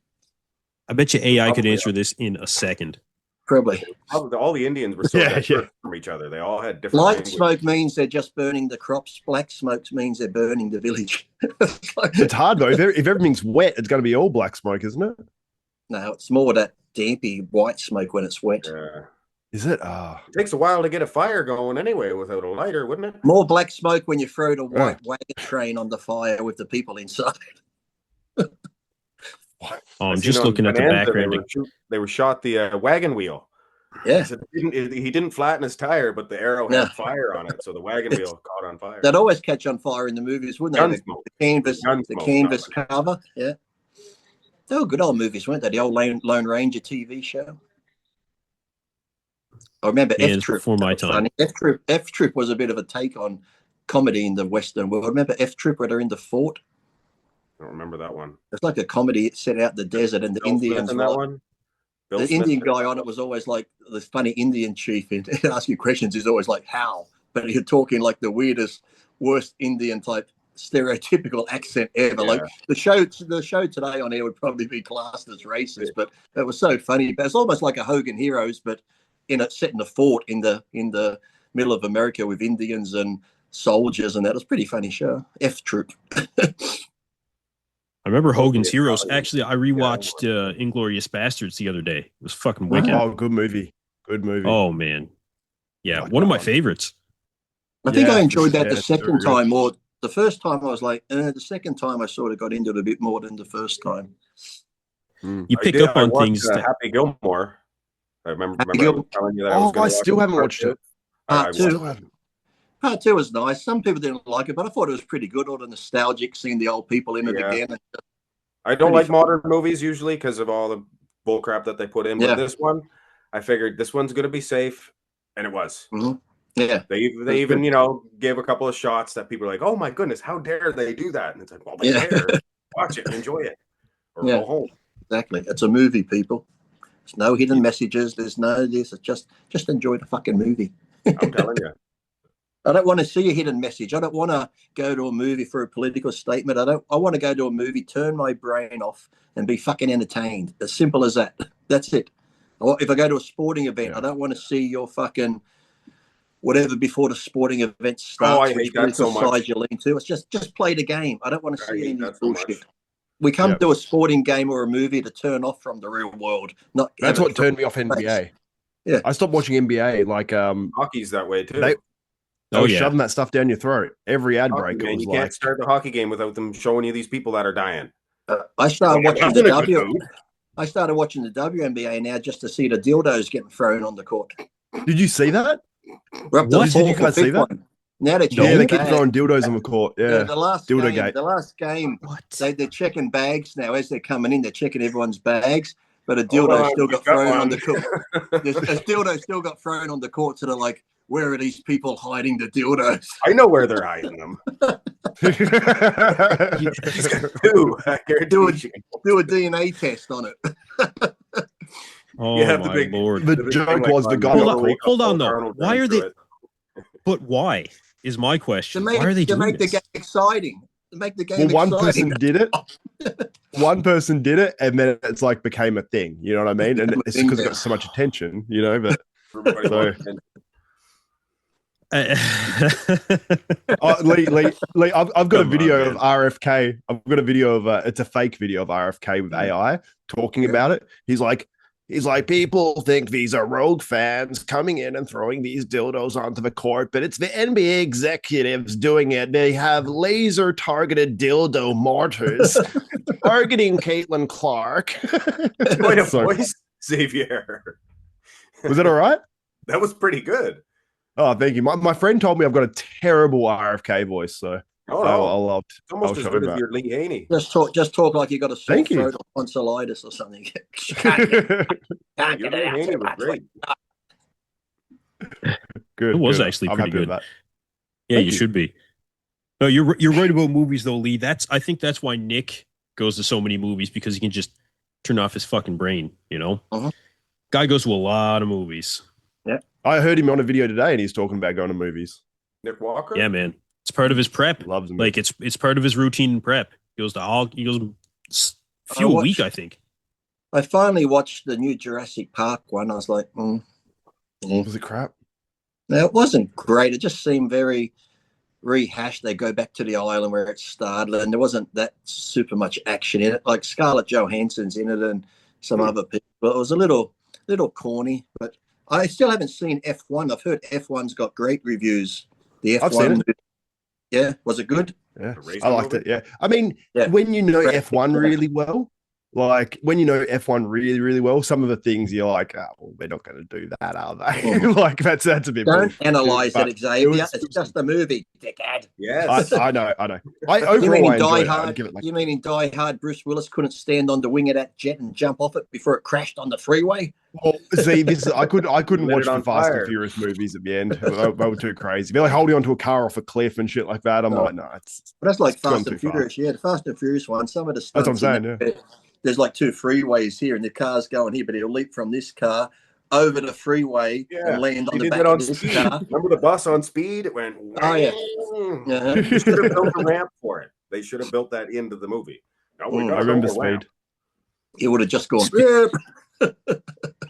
I bet you AI could answer this in a second. Probably. All the Indians were so different from each other. They all had different. Light smoke means they're just burning the crops. Black smoke means they're burning the village. It's hard though. If everything's wet, it's going to be all black smoke, isn't it? No, it's more that dampy white smoke when it's wet. Yeah. Is it? It takes a while to get a fire going anyway without a lighter, wouldn't it? More black smoke when you throw the white wagon train on the fire with the people inside. Oh, I'm just looking at the background. They were shot the wagon wheel. Yeah, he didn't flatten his tire, but the arrow had fire on it, so the wagon wheel caught on fire. They'd always catch on fire in the movies, wouldn't they? The canvas cover. Yeah, they were good old movies, weren't they? The old Lone Ranger TV show. I remember F Troop before my time. F Troop was a bit of a take on comedy in the Western world. Remember F Troop where they're in the fort? I don't remember that one. It's like a comedy set out in the desert, and the Indians. In that one? The Indian guy on it was always like this funny Indian chief, and asking questions is always like how, but you're talking like the weirdest, worst Indian type stereotypical accent ever. Yeah. Like the show today on air would probably be classed as racist, but it was so funny. But it's almost like a Hogan Heroes, but set in a fort in the middle of America with Indians and soldiers, and that was a pretty funny show. F Troop. I remember Hogan's Heroes. Actually, I rewatched Inglourious Bastards the other day. It was fucking wicked. Oh, good movie. Good movie. Oh, man. Yeah, one of my favorites. I think I enjoyed that the second time more. The first time I was like, the second time I sort of got into it a bit more than the first time. You pick up on things. Happy Gilmore. I remember telling you that I still haven't watched it. Part 2 was nice. Some people didn't like it, but I thought it was pretty good. All the nostalgic, seeing the old people in it again. I don't like modern movies usually because of all the bull crap that they put in. But this one, I figured this one's going to be safe, and it was. Mm-hmm. Yeah. They even gave a couple of shots that people are like, "Oh my goodness, how dare they do that?" And it's like, "Well, they dare. Watch it, enjoy it, or go home." Exactly. It's a movie, people. There's no hidden messages. There's no this. It's just enjoy the fucking movie. I'm telling you. I don't want to see a hidden message. I don't want to go to a movie for a political statement. I want to go to a movie, turn my brain off, and be fucking entertained. As simple as that. That's it. If I go to a sporting event, I don't want to see your fucking whatever before the sporting event starts. Oh, I hate that so much. You lean to. It's just play the game. I don't want to see any bullshit. We come to a sporting game or a movie to turn off from the real world. That's what turned me off NBA. Yeah, I stopped watching NBA. Like hockey's that way too. They were shoving that stuff down your throat. Every ad break. You can't start the hockey game without them showing you these people that are dying. I started watching the WNBA now just to see the dildos getting thrown on the court. Did you see that? We're up to What? the Did you fourth or guys see fifth that? one. Now they're Yeah, checking they keep bags. throwing dildos on the court. Yeah, The last dildo game, gate. the last game, What? they're checking bags now as they're coming in. They're checking everyone's bags, but a Hold dildo on, still we got got thrown one. on the court. A dildo still got thrown on the court. So they're like, where are these people hiding the dildos? I know where they're hiding them. He's got two. I guarantee you. Do a DNA test on it. Oh You have the my big- lord! The big joke thing like was the on guy Hold got on, caught. hold on though. Arnold Why are into they? it. But why is my question? To make, Why are they to doing make the this? game exciting. To make the game Well, one exciting. person did it. One person did it, and then it's like became a thing. You know what I mean? And it's because it got so much attention. You know, but Everybody So- wants attention. Lee, I've got Come a on, video of man. RFK. I've got a video of it's a fake video of RFK with AI talking about it. He's like, people think these are rogue fans coming in and throwing these dildos onto the court, but it's the NBA executives doing it. They have laser targeted dildo mortars targeting Caitlin Clark. Point of So- voice, Xavier. Was that all right? That was pretty good. Oh, thank you. My friend told me I've got a terrible RFK voice, so Oh, no. I'll It's almost I'll as show good him as that. your Lee Haney. Just talk like you got a sore Thank you. throat or tonsillitis or something. Your Can't Lee get it out Haney too was much. great. Good. It was good. actually I'm pretty happy with good. that. Yeah, Thank you you. should be. No, you're right about movies though, Lee. I think that's why Nick goes to so many movies, because he can just turn off his fucking brain. You know, guy goes to a lot of movies. I heard him on a video today, and he's talking about going to movies. Nick Walker? Yeah, man, it's part of his prep. Loves them. Like it's part of his routine and prep. He goes a few a week, I think. I finally watched the new Jurassic Park one. I was like, Was it crap? Now, it wasn't great. It just seemed very rehashed. They go back to the island where it started, and there wasn't that super much action in it. Like Scarlett Johansson's in it and some other people. But it was a little corny. But I still haven't seen F1. I've heard F1's got great reviews. The F1. I've seen it. Yeah, was it good? Yeah, The racing I liked movie? it. Yeah, I mean, Yeah. when you know Right. F1 really well, like when you know F1 really, really well, some of the things you're like, oh, well, they're not going to do that, are they? Like that's a bit. Don't bullshit. analyze But it, Xavier. was- It's just a movie, dickhead. Yes. I know. I You mean overall I in Die enjoyed it. I'd Hard? give it like You mean in Die Hard, Bruce Willis couldn't stand on the wing of that jet and jump off it before it crashed on the freeway? Well, see, I couldn't Lit watch it the on Fast fire. and Furious movies at the end. They were too crazy. They're like holding onto a car off a cliff and shit like that. I'm Oh. like, no, it's But that's like It's gone Fast too and far. Furious. Yeah, the Fast and Furious one. Some of the That's what I'm stunts in saying, that, there's like two freeways here, and the car's going here, but he'll leap from this car over the freeway Yeah. and land on He the did back that of on this Speed. car. Remember the bus on Speed? It went. Oh, yeah. Yeah. They should have built a ramp for it. They should have built that into the movie. No, we Mm, gotta I remember build a ramp. Speed. He would have just gone.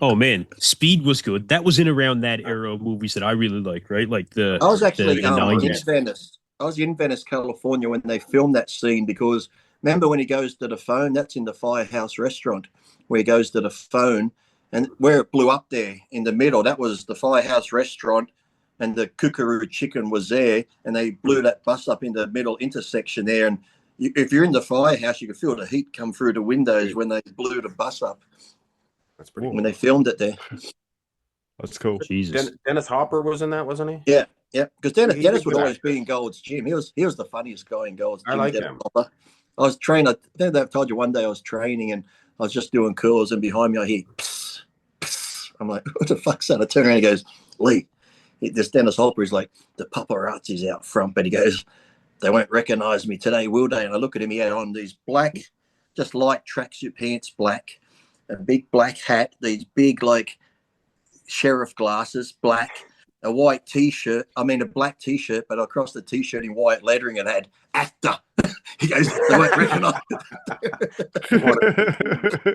Oh man, Speed was good. That was in around that era of movies that I really like, right? Like the I was actually the in 90s. Venice. I was in Venice, California, when they filmed that scene, because remember when he goes to the phone? That's in the Firehouse restaurant where he goes to the phone, and where it blew up there in the middle, that was the Firehouse restaurant, and the Kookaroo Chicken was there, and they blew that bus up in the middle intersection there. And if you're in the Firehouse, you could feel the heat come through the windows when they blew the bus up That's pretty when they filmed it there. That's cool. Jesus. Dennis Hopper was in that, wasn't he? Yeah, because Dennis, He's a Dennis would good always actor. be in Gold's Gym. He was the funniest guy in Gold's I Gym. like Dennis him. Hopper. I was training. I think I've told you one day I was training and I was just doing curls, and behind me I hear psst, psst. I'm like, what the fuck's that? I turn around and he goes, Lee, this Dennis Hopper is like, the paparazzi's out front, but he goes, they won't recognize me today, will they? And I look at him, he had on these black, just light tracksuit pants, black, a big black hat, these big like sheriff glasses, black, a white t-shirt. I mean, a black t-shirt, but across the t-shirt in white lettering it had actor. He goes, they won't recognize.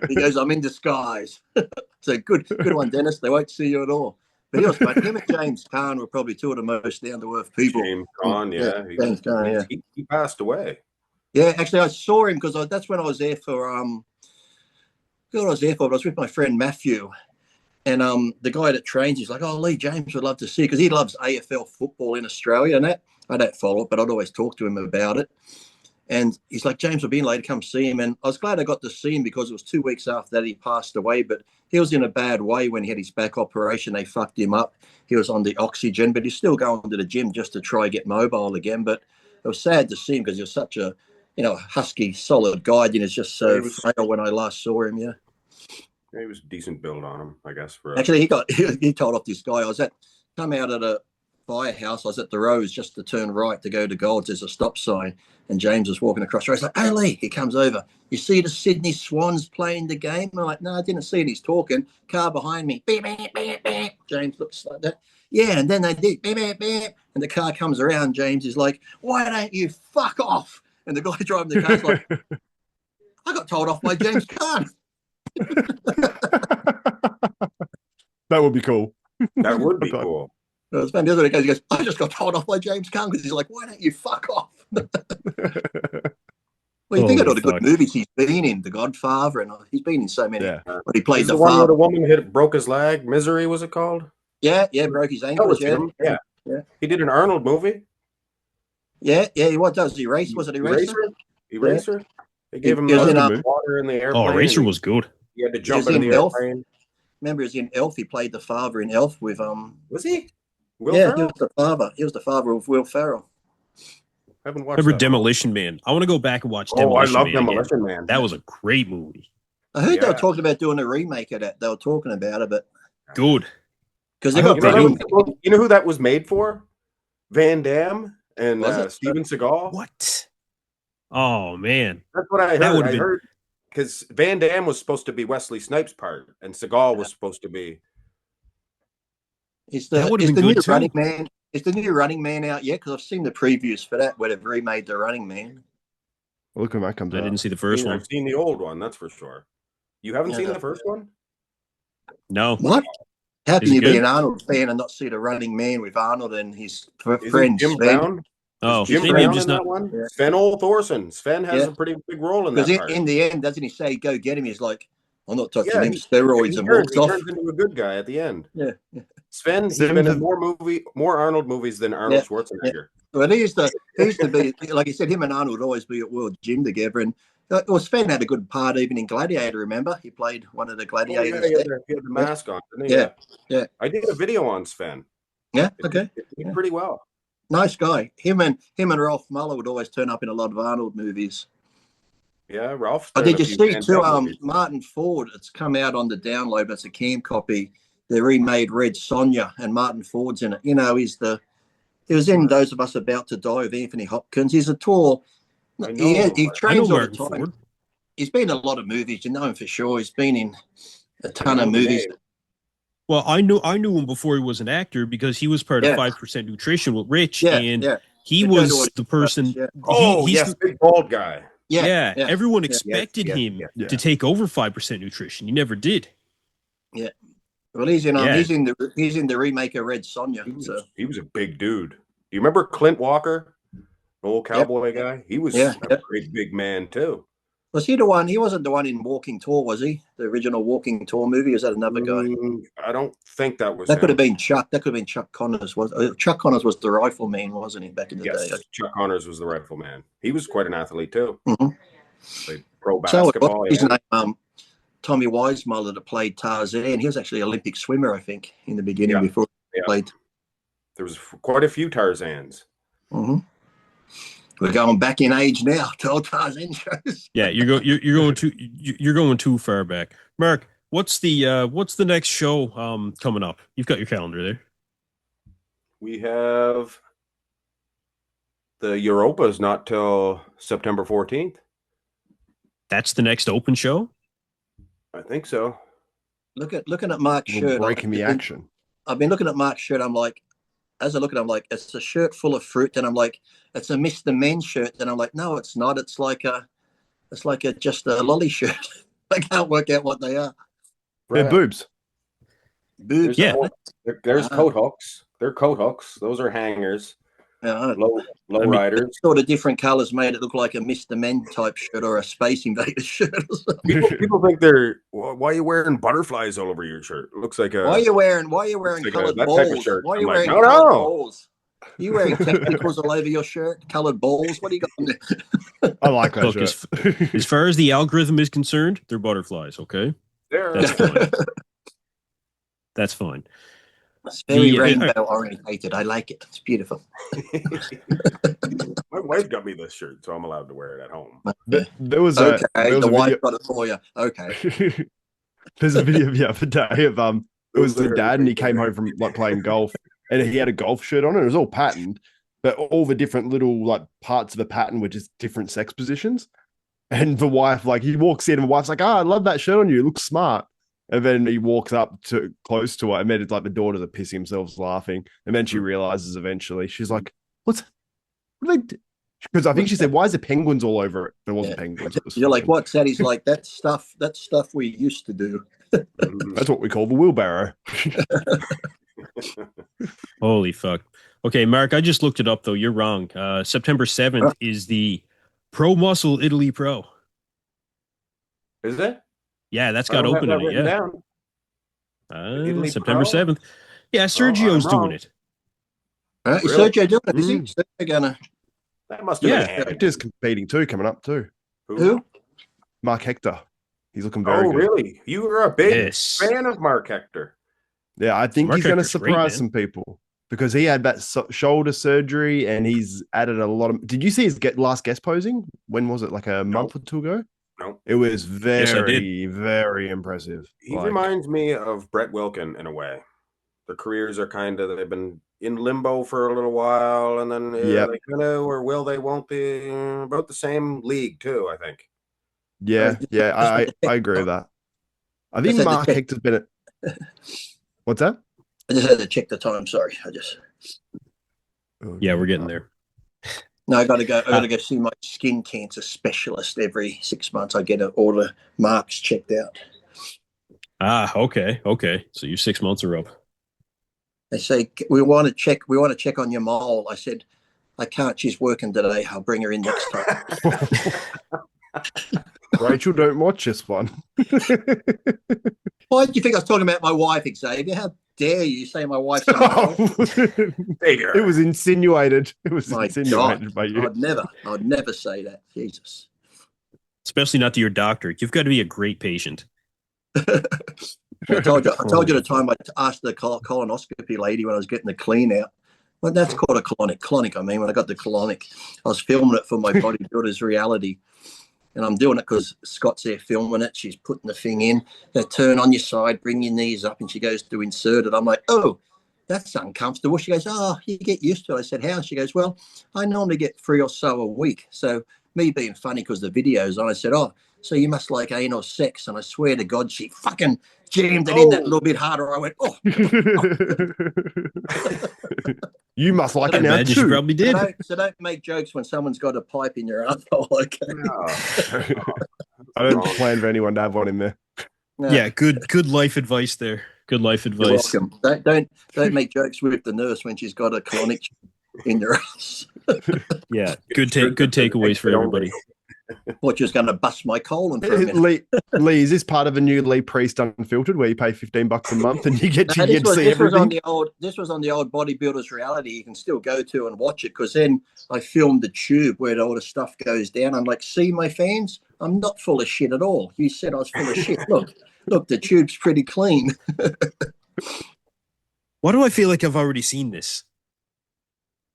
He goes, I'm in disguise. So good one, Dennis. They won't see you at all. But he was funny. Him and James Caan were probably two of the most down-to-earth people. James Caan, yeah. James Caan, yeah. He passed away. Yeah, actually, I saw him because that's when I was there for but I was with my friend Matthew, and the guy that trains, he's like, "Oh, Lee, James would love to see," because he loves AFL football in Australia, and that I don't follow it, but I'd always talk to him about it. And he's like, James, I've been late to come see him. And I was glad I got to see him because it was 2 weeks after that he passed away. But he was in a bad way when he had his back operation. They fucked him up. He was on the oxygen, but he's still going to the gym just to try get mobile again. But it was sad to see him because he was such a, husky, solid guy. And he's just so frail when I last saw him. Yeah. He was a decent build on him, I guess. Actually, he told off this guy. Come out at a firehouse. I was at the Rose just to turn right to go to Gold's. There's a stop sign, and James was walking across the road. He's like, "Hey, Lee," he comes over. "You see the Sydney Swans playing the game?" I'm like, "No, I didn't see it." He's talking. Car behind me. Beep, beep, beep, beep. James looks like that. Yeah, and then they did. Beep, beep, beep. And the car comes around. James is like, "Why don't you fuck off?" And the guy driving the car's like, "I got told off by James Caan." That would be cool. That would be cool. It's funny. The other day he goes, "I just got told off by James Caan," because he's like, "Why don't you fuck off?" Well, you think of all the good movies he's been in, The Godfather, and he's been in so many. Yeah. But he played the one where the woman broke his leg. Misery, was it called? Yeah, broke his ankle. Yeah. He did an Arnold movie. Yeah. What does Eraser? Was it Eraser? Eraser. Yeah. They gave him water in the airplane. Oh, Eraser was good. He had to jump in the airplane. Remember, he was in Elf. He played the father in Elf with Was he? Will Ferrell? He was the father. He was the father of Will Ferrell. I haven't watched. Remember Demolition Man? I want to go back and watch Demolition Man. I love Demolition Man. That was a great movie. I heard they were talking about doing a remake of that. They were talking about it, but good. Because they got you know who that was made for? Van Damme and Steven Seagal. What? Oh man, that's what I heard. I heard because Van Damme was supposed to be Wesley Snipes' part, and Seagal was supposed to be. Is the new Running Man? Is the new Running Man out yet? Because I've seen the previews for that, where they've remade the Running Man. Look when that comes out. I didn't see the first one. I've seen the old one, that's for sure. You haven't seen the first one? No. What? How can you be an Arnold fan and not see the Running Man with Arnold and his friends? Jim Brown? Oh, Jim Brown in that one? Yeah. Sven Thorsen. Sven has a pretty big role in that part. Because in the end, doesn't he say, "Go get him"? He's like, "I'm not touching him." Steroids and walks off. He turns into a good guy at the end. Yeah. Sven, he's been in more Arnold movies than Arnold Schwarzenegger. Yeah. Well, he used to be, like you said, him and Arnold would always be at World Gym together. And Sven had a good part even in Gladiator, remember? He played one of the gladiators. He had the mask on, didn't he? Yeah. I did a video on Sven. Yeah, okay. It did pretty well. Nice guy. Him and Ralph Muller would always turn up in a lot of Arnold movies. Yeah, Ralph. Did you see too? Martin Ford. It's come out on the download. But it's a cam copy. They remade Red Sonja, and Martin Ford's in it. He was in Those of Us About to Die with Anthony Hopkins. He's a tall. He trains all the time. Ford. He's been in a lot of movies. You know him for sure. He's been in a ton of movies. Well, I knew him before he was an actor because he was part of 5% Nutrition with Rich, and he was the person. He's the big bald guy. Yeah. Everyone expected him to take over 5% Nutrition. He never did. Yeah. Well, he's in the remake of Red Sonja. He was a big dude. You remember Clint Walker, old cowboy guy? He was a great big man too. Was he the one? He wasn't the one in Walking Tall, was he? The original Walking Tall movie? Was that another guy? I don't think that was. That could have been Chuck. That could have been Chuck Connors. Chuck Connors was the rifleman, wasn't he, back in the day? Chuck Connors was the rifleman. He was quite an athlete too. Mm-hmm. Played pro basketball. His name, Tommy Weissmuller, that played Tarzan. He was actually an Olympic swimmer, I think, in the beginning before he played. There was quite a few Tarzans. Mm-hmm. We're going back in age now to old Tarzan shows. Yeah, you're going too far back. Mark, what's the next show coming up? You've got your calendar there. We have the Europa's not till September 14th. That's the next open show? I think so. Looking at Mark's shirt. Breaking the action. I've been looking at Mark's shirt. I'm like, as I look at it, I'm like, it's a shirt full of fruit. And I'm like, it's a Mr. Men shirt. And I'm like, no, it's not. It's like just a lolly shirt. I can't work out what they are. They're boobs. Boobs. There's coat hooks. They're coat hooks. Those are hangers. Low riders. Sort of different colors made it look like a Mr. Men type shirt or a Space Invaders shirt. People think why are you wearing butterflies all over your shirt? It looks like a. Why are you wearing colored balls? Shirt. Why are you wearing colored balls? You wearing technicals all over your shirt, coloured balls? What do you got on there? I like that Look, shirt. as far as the algorithm is concerned, they're butterflies. Okay, that's fine. That's fine. It's very rainbow orientated. I like it. It's beautiful. My wife got me this shirt, so I'm allowed to wear it at home. There was okay. the wife got it for you. Okay. There's a video the other day of it was the dad, and he came home from like playing golf, and he had a golf shirt on, and it was all patterned, but all the different little like parts of the pattern were just different sex positions. And the wife, like, he walks in, and the wife's like, "Ah, I love that shirt on you. It looks smart." And then he walks up to close to her, and then it's like the daughters are pissing themselves laughing. And then she realizes eventually, she's like, what are they? Because I think she said, "Why is there penguins all over it?" There wasn't penguins. You're like, what's that? He's like, that's stuff we used to do. That's what we call the wheelbarrow. Holy fuck. Okay, Mark, I just looked it up, though. You're wrong. September 7th is the Pro Muscle Italy Pro. Is it? Yeah, that's got open in it. Yeah. September Pro? 7th. Yeah, Sergio's doing it. Is Sergio doing it? Is he? Sergio gonna... That must be Hector's competing too, coming up too. Who? Mark Hector. He's looking very good. Oh, really? You were a big fan of Mark Hector. Yeah, I think he's going to surprise some people because he had that shoulder surgery and he's added a lot of... Did you see his last guest posing? When was it? Like a month or two ago? No. It was very, very impressive. He reminds me of Brett Wilkin in a way. Their careers are they've been in limbo for a little while, and then they kind of, or will they, won't they, about the same league too, I think. Yeah, I agree with that. I think Mark Hector's been at... What's that? I just had to check the time. Sorry, Yeah, we're getting there. No, I got to go see my skin cancer specialist every 6 months. I get all the marks checked out. Okay. So you're 6 months are up. They say we want to check on your mole. I said, I can't. She's working today. I'll bring her in next time. Rachel, don't watch this one. Why do you think I was talking about my wife, Xavier? How dare you say my wife's It was insinuated. It was insinuated by you. I'd never say that. Jesus. Especially not to your doctor. You've got to be a great patient. I told you the time I asked the colonoscopy lady when I was getting the clean out. Well, that's called a colonic. I mean, when I got the colonic, I was filming it for my bodybuilder's reality. And I'm doing it because Scott's there filming it. She's putting the thing in. They turn on your side, bring your knees up, and she goes to insert it. I'm like, oh, that's uncomfortable. She goes, oh, you get used to it. I said, how? She goes, well, I normally get 3 or so a week. So me being funny because the video's on, I said, oh, so you must like anal sex. And I swear to God, she fucking jammed it in that little bit harder. I went, oh. You must like it now too. You probably did. So don't make jokes when someone's got a pipe in your asshole. Okay. No. I don't plan for anyone to have one in there. No. Yeah, good life advice there. Good life advice. You're welcome. Don't make jokes with the nurse when she's got a colonic in your ass. Yeah, good takeaways for everybody. Thought you was going to bust my colon for a minute. Lee, is this part of a new Lee Priest Unfiltered where you pay $15 a month and you get to see everything? This was on the old Bodybuilders Reality. You can still go to and watch it because then I filmed the tube where all the stuff goes down. I'm like, see, my fans, I'm not full of shit at all. You said I was full of shit. Look, the tube's pretty clean. Why do I feel like I've already seen this?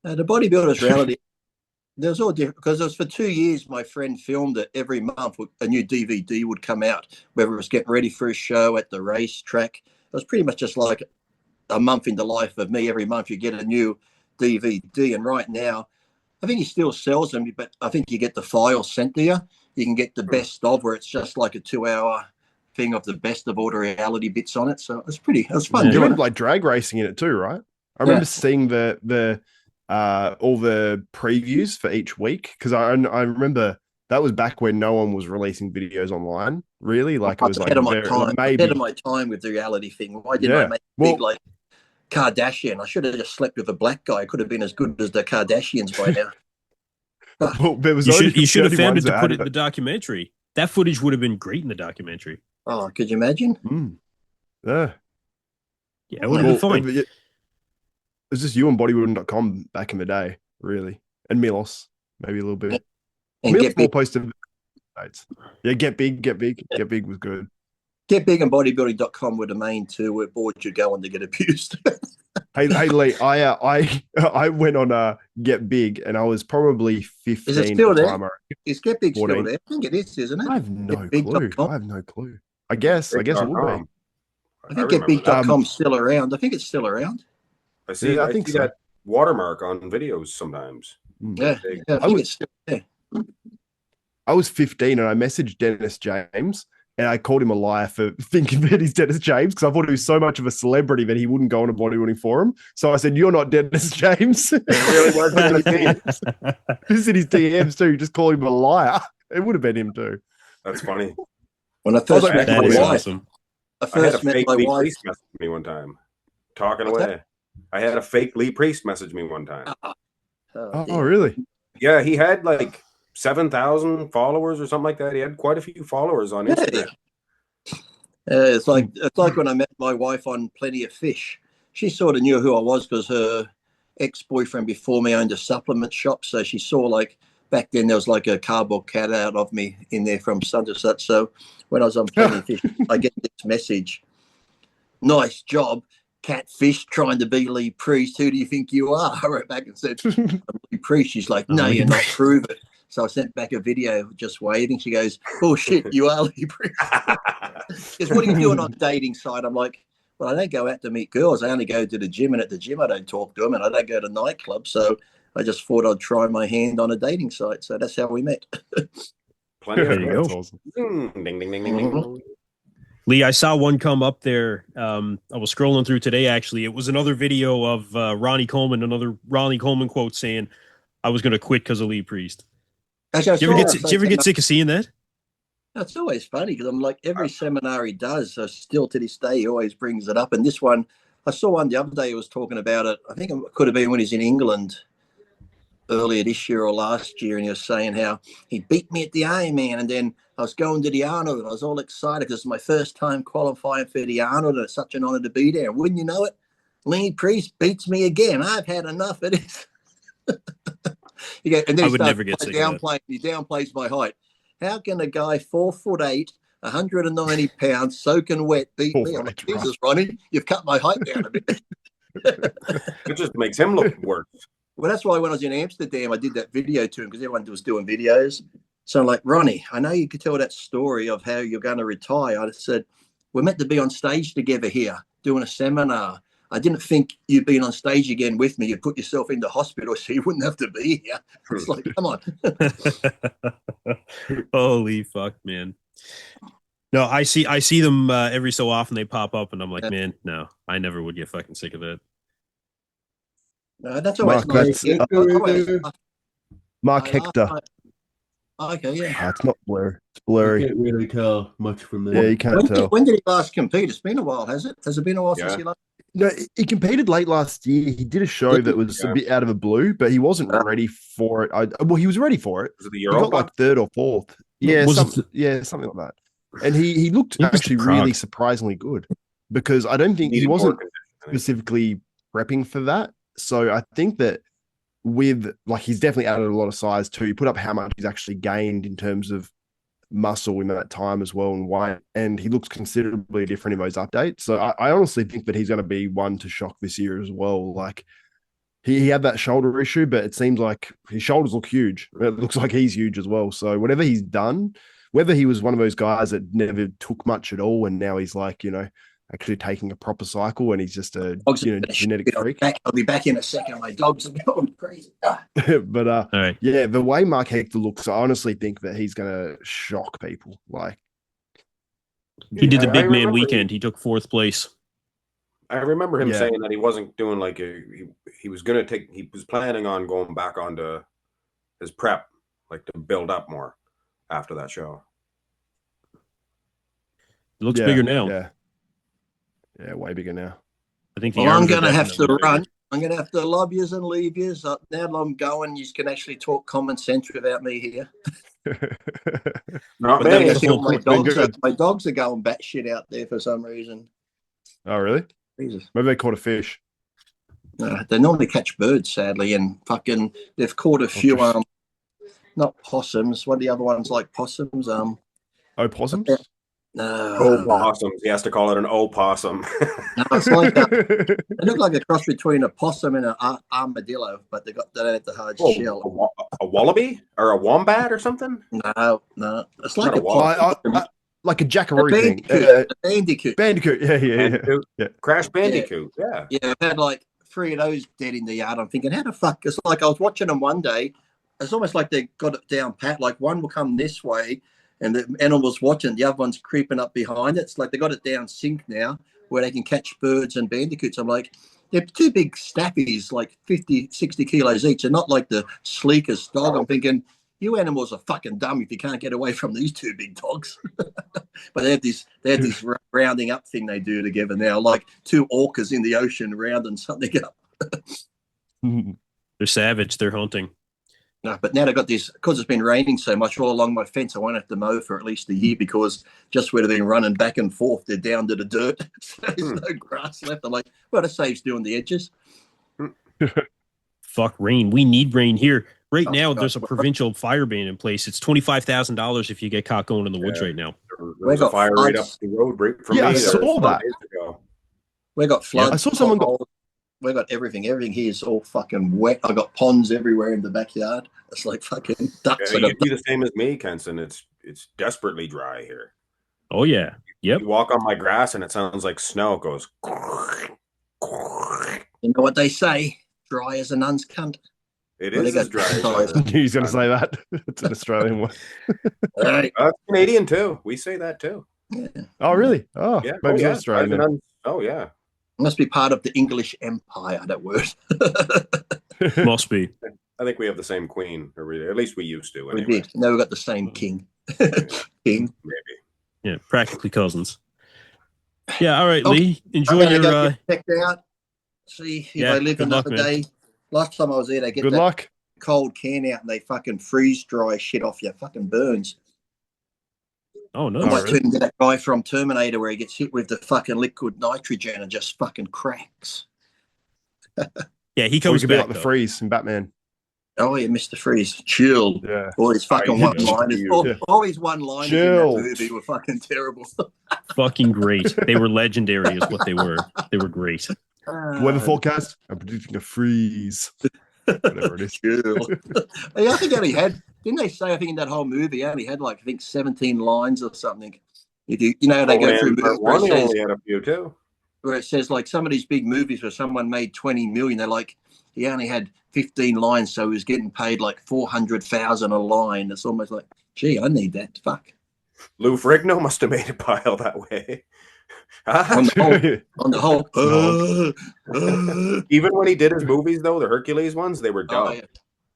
The Bodybuilders Reality. There's all different because it was for 2 years. My friend filmed it every month. A new DVD would come out, whether it was getting ready for a show at the racetrack. It was pretty much just like a month in the life of me. Every month you get a new DVD. And right now, I think he still sells them, but I think you get the file sent to you. You can get the best of, where it's just like a 2-hour thing of the best of all the reality bits on it. So it was fun. You went like drag racing in it too, right? I remember seeing the all the previews for each week because I remember that was back when no one was releasing videos online. Really, like it was like ahead of my time with the reality thing. Why didn't I make big like Kardashian? I should have just slept with a black guy. It could have been as good as the Kardashians by now. Well, there was you should have found it to put it in the documentary. That footage would have been great in the documentary. Oh, could you imagine? Yeah, it would have been fine. was just you on bodybuilding.com back in the day, really. And Milos, maybe a little bit. And Milos Get more Big. posted. Yeah, Get Big was good. Get Big and bodybuilding.com were the main two where boards you go on to get abused. Hey Lee, I went on Get Big, and I was probably 15 Is it still at the there? time. Is Get Big 14. still there? I think it is, isn't it? I have no GetBig.com. clue. I have no clue. I guess it would be. I think GetBig.com's still around. I think it's still around. I see. Yeah, I think see so. that watermark on videos sometimes. Yeah, I think it's still there. I was 15 and I messaged Dennis James and I called him a liar for thinking that he's Dennis James because I thought he was so much of a celebrity that he wouldn't go on a bodybuilding forum. So I said, "You're not Dennis James." It really was Dennis James. This is in his DMs too. Just call him a liar. It would have been him too. That's funny. When I first met that my is wife, awesome. I I had a first met fake my Lee wife. Priest message me one time. Talking What's away. I had a fake Lee Priest message me one time. Oh, really? Yeah, he had like 7,000 followers or something like that. He had quite a few followers on Instagram. It's like when I met my wife on Plenty of Fish. She sort of knew who I was because her ex-boyfriend before me owned a supplement shop. So she saw, like, back then there was like a cardboard cutout of me in there from sun to such. So when I was on Plenty of Fish, I get this message: "Nice job, catfish trying to be Lee Priest. Who do you think you are?" I wrote back and said, "I'm Lee Priest." She's like, "No, you're not. Prove it." So I sent back a video just waving. She goes, "Bullshit, you are Lee Priest." Because what are you doing on a dating site? I'm like, well, I don't go out to meet girls. I only go to the gym, and at the gym I don't talk to them, and I don't go to nightclubs. So I just thought I'd try my hand on a dating site. So that's how we met. Plenty of There you go. That's awesome. Ding, ding, ding, ding, ding. Lee, I saw one come up there. I was scrolling through today, actually. It was another video of Ronnie Coleman, another Ronnie Coleman quote saying, "I was going to quit because of Lee Priest." Actually, Do you ever get sick of seeing that? It's always funny because I'm like, every seminar he does, so still to this day, he always brings it up. And this one, I saw one the other day, he was talking about it. I think it could have been when he's in England earlier this year or last year, and he was saying how he beat me at the Ironman, and then I was going to the Arnold, and I was all excited because it's my first time qualifying for the Arnold, and it's such an honor to be there. And wouldn't you know it, Lee Priest beats me again. I've had enough of this. And then I would never get sick of that. He downplays my height. How can a guy 4'8", 190 pounds, soaking wet, beat me? I'm like, Jesus, Ronnie, you've cut my height down a bit. It just makes him look worse. Well, that's why when I was in Amsterdam, I did that video to him because everyone was doing videos. So I'm like, Ronnie, I know you could tell that story of how you're going to retire. I said, we're meant to be on stage together here doing a seminar. I didn't think you'd been on stage again with me. You'd put yourself into hospital so you wouldn't have to be here. It's like, come on. Holy fuck, man. No, I see them every so often. They pop up and I'm like, man, no, I never would get fucking sick of that. No, that's always Mark, nice. Mark Hector. Okay, yeah. It's not blur. It's blurry. You can't really tell much from there. Yeah, you can't tell. When did he last compete? It's been a while, has it? Has it been a while since he last? No, he competed late last year. He did a show that was a bit out of the blue, but he wasn't ready for it. Well, he was ready for it. Was it the He Euro got like third or fourth. Yeah, something like that. And he looked actually really surprisingly good because I don't think he wasn't specifically prepping for that. So I think that with like he's definitely added a lot of size too. He put up how much he's actually gained in terms of muscle in that time as well and weight, and he looks considerably different in those updates. So I honestly think that he's going to be one to shock this year as well. Like he had that shoulder issue, but it seems like his shoulders look huge. It looks like he's huge as well. So whatever he's done, whether he was one of those guys that never took much at all and now he's like, actually taking a proper cycle and he's just a genetic freak. I'll be back in a second. My dogs are going crazy. But all right. Yeah, the way Mark Hector looks, I honestly think that he's going to shock people. Like he did the big man weekend. He took fourth place. I remember him saying that he wasn't doing like he was going to take. He was planning on going back onto his prep, like to build up more after that show. It looks bigger now. Yeah, way bigger now. I think I'm going to have to run. I'm going to have to love yous and leave yous. Now that I'm going, you can actually talk common sense without me here. Not my dogs are going batshit out there for some reason. Oh, really? Jesus. Maybe they caught a fish. They normally catch birds, sadly, and fucking they've caught a few not possums. What are the other ones like possums? Opossums? Opossums. He has to call it an opossum. No, it's like they look like a cross between a possum and an armadillo, but they don't have the hard shell. A wallaby or a wombat or something? No, it's like like a jackaroo thing. Bandicoot. Bandicoot. Yeah. Crash Bandicoot. Yeah. Yeah, I've had like 3 of those dead in the yard. I'm thinking, how the fuck? It's like I was watching them one day. It's almost like they got it down pat. Like one will come this way, and the animal's watching. The other one's creeping up behind it. It's like they got it down sync now, where they can catch birds and bandicoots. I'm like, they're 2 big stappies, like 50, 60 kilos each. They're not like the sleekest dog. I'm thinking, you animals are fucking dumb if you can't get away from these 2 big dogs. But they have this rounding up thing they do together now, like 2 orcas in the ocean rounding something up. They're savage. They're hunting. No, but now they've got this, because it's been raining so much all along my fence, I won't have to mow for at least a year, because just where they've been running back and forth, they're down to the dirt. So there's no grass left. I'm like, well, it saves doing the edges. Fuck rain. We need rain here. Right now, there's a provincial fire ban in place. It's $25,000 if you get caught going in the woods right now. There's a fire right up the road from me. I saw that. We got floods. Yeah, I saw someone we got everything. Everything here is all fucking wet. I got ponds everywhere in the backyard. It's like fucking ducks. Yeah, you'd be the same as me, Kenson. It's desperately dry here. Oh yeah. Yep. You walk on my grass and it sounds like snow. It goes. You know what they say? Dry as a nun's cunt. It is as dry. He's going to say that. It's an Australian one. Right. Canadian too. We say that too. Yeah. Oh really? Oh yeah. Maybe it's Australian. Oh yeah. Must be part of the English Empire, that word. Must be. I think we have the same queen, or at least we used to. Anyway. We did. Now we've got the same king. King. Maybe. Yeah, practically cousins. Yeah, all right, Lee. Enjoy your go checked out. See if I live another day. Last time I was there, they get good luck. Cold can out and they fucking freeze dry shit off your fucking burns. Oh no! I might turn into that guy from Terminator where he gets hit with the fucking liquid nitrogen and just fucking cracks. Yeah, he comes back like the Freeze in Batman. Oh yeah, Mr. Freeze, chill. Yeah, all his fucking one-liners. All his one-liners in that movie were fucking terrible. Fucking great. They were legendary, is what they were. They were great. Weather forecast. I'm predicting a freeze. Whatever it is. Chill. I think he only had. Didn't they say? I think in that whole movie, he only had like 17 lines or something. If you know they go through movies. Ronnie only had a few too. Where it says like some of these big movies where someone made 20 million, they're like he only had 15 lines, so he was getting paid like 400,000 a line. It's almost like, gee, I need that. Fuck. Lou Ferrigno must have made a pile that way. on the whole. Even when he did his movies, though, the Hercules ones, they were dumb. Yeah.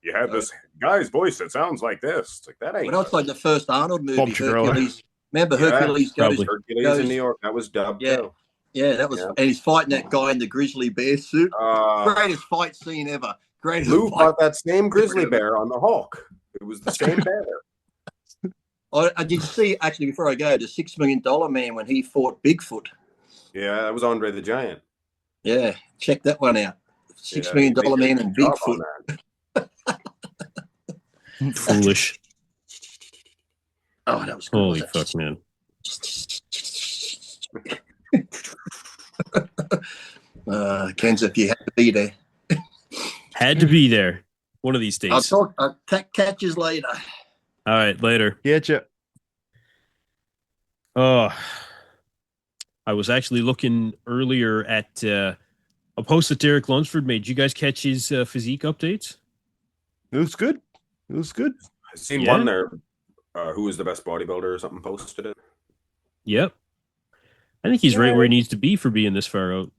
You had this guy's voice that sounds like this. It's like that ain't. Well, that's like the first Arnold movie, Hercules. Remember Hercules goes Hercules in New York. That was dubbed. Yeah, too. Yeah, that was. And he's fighting that guy in the grizzly bear suit. Greatest fight scene ever. Greatest. Lou fought that same grizzly bear on the Hulk. It was the same bear. I did see, actually, before I go, the $6 Million Man when he fought Bigfoot. Yeah, that was Andre the Giant. Yeah, check that one out. $6 Million Man and Bigfoot. Foolish. Oh, that was cool. Holy fuck, man. Ken's, if you had to be there. Had to be there. One of these days. I'll catch you later. All right, later. Get you. Oh, I was actually looking earlier at a post that Derek Lunsford made. Did you guys catch his physique updates? It was good. It was good. I've seen one there. Who is the best bodybuilder or something posted it. Yep. I think he's right where he needs to be for being this far out.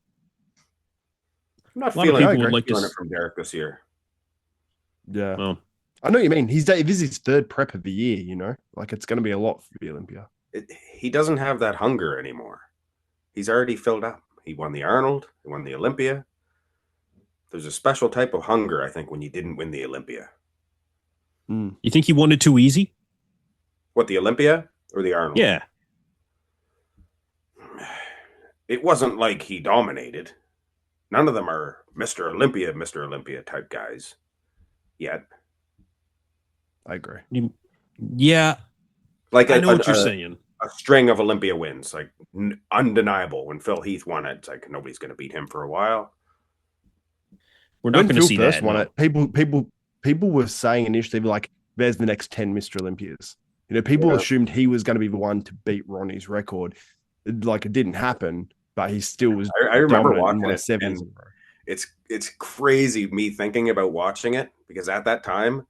I'm not feeling like it from Derek this year. Yeah. Well, I know what you mean. This is his third prep of the year, you know? Like, it's going to be a lot for the Olympia. He doesn't have that hunger anymore. He's already filled up. He won the Arnold. He won the Olympia. There's a special type of hunger, I think, when you didn't win the Olympia. You think he won it too easy? What, the Olympia or the Arnold? Yeah. It wasn't like he dominated. none of them are Mr. Olympia type guys yet. I agree. Yeah, Like I know what you're saying. A string of Olympia wins, like undeniable. When Phil Heath won it, it's like nobody's going to beat him for a while. We're not going to see Phil first that. won No. it, people were saying initially, like, there's the next 10 Mr. Olympias. You know, people assumed he was going to be the one to beat Ronnie's record. Like, it didn't happen, but he still was. I remember watching it. 70s. It's crazy me thinking about watching it, because at that time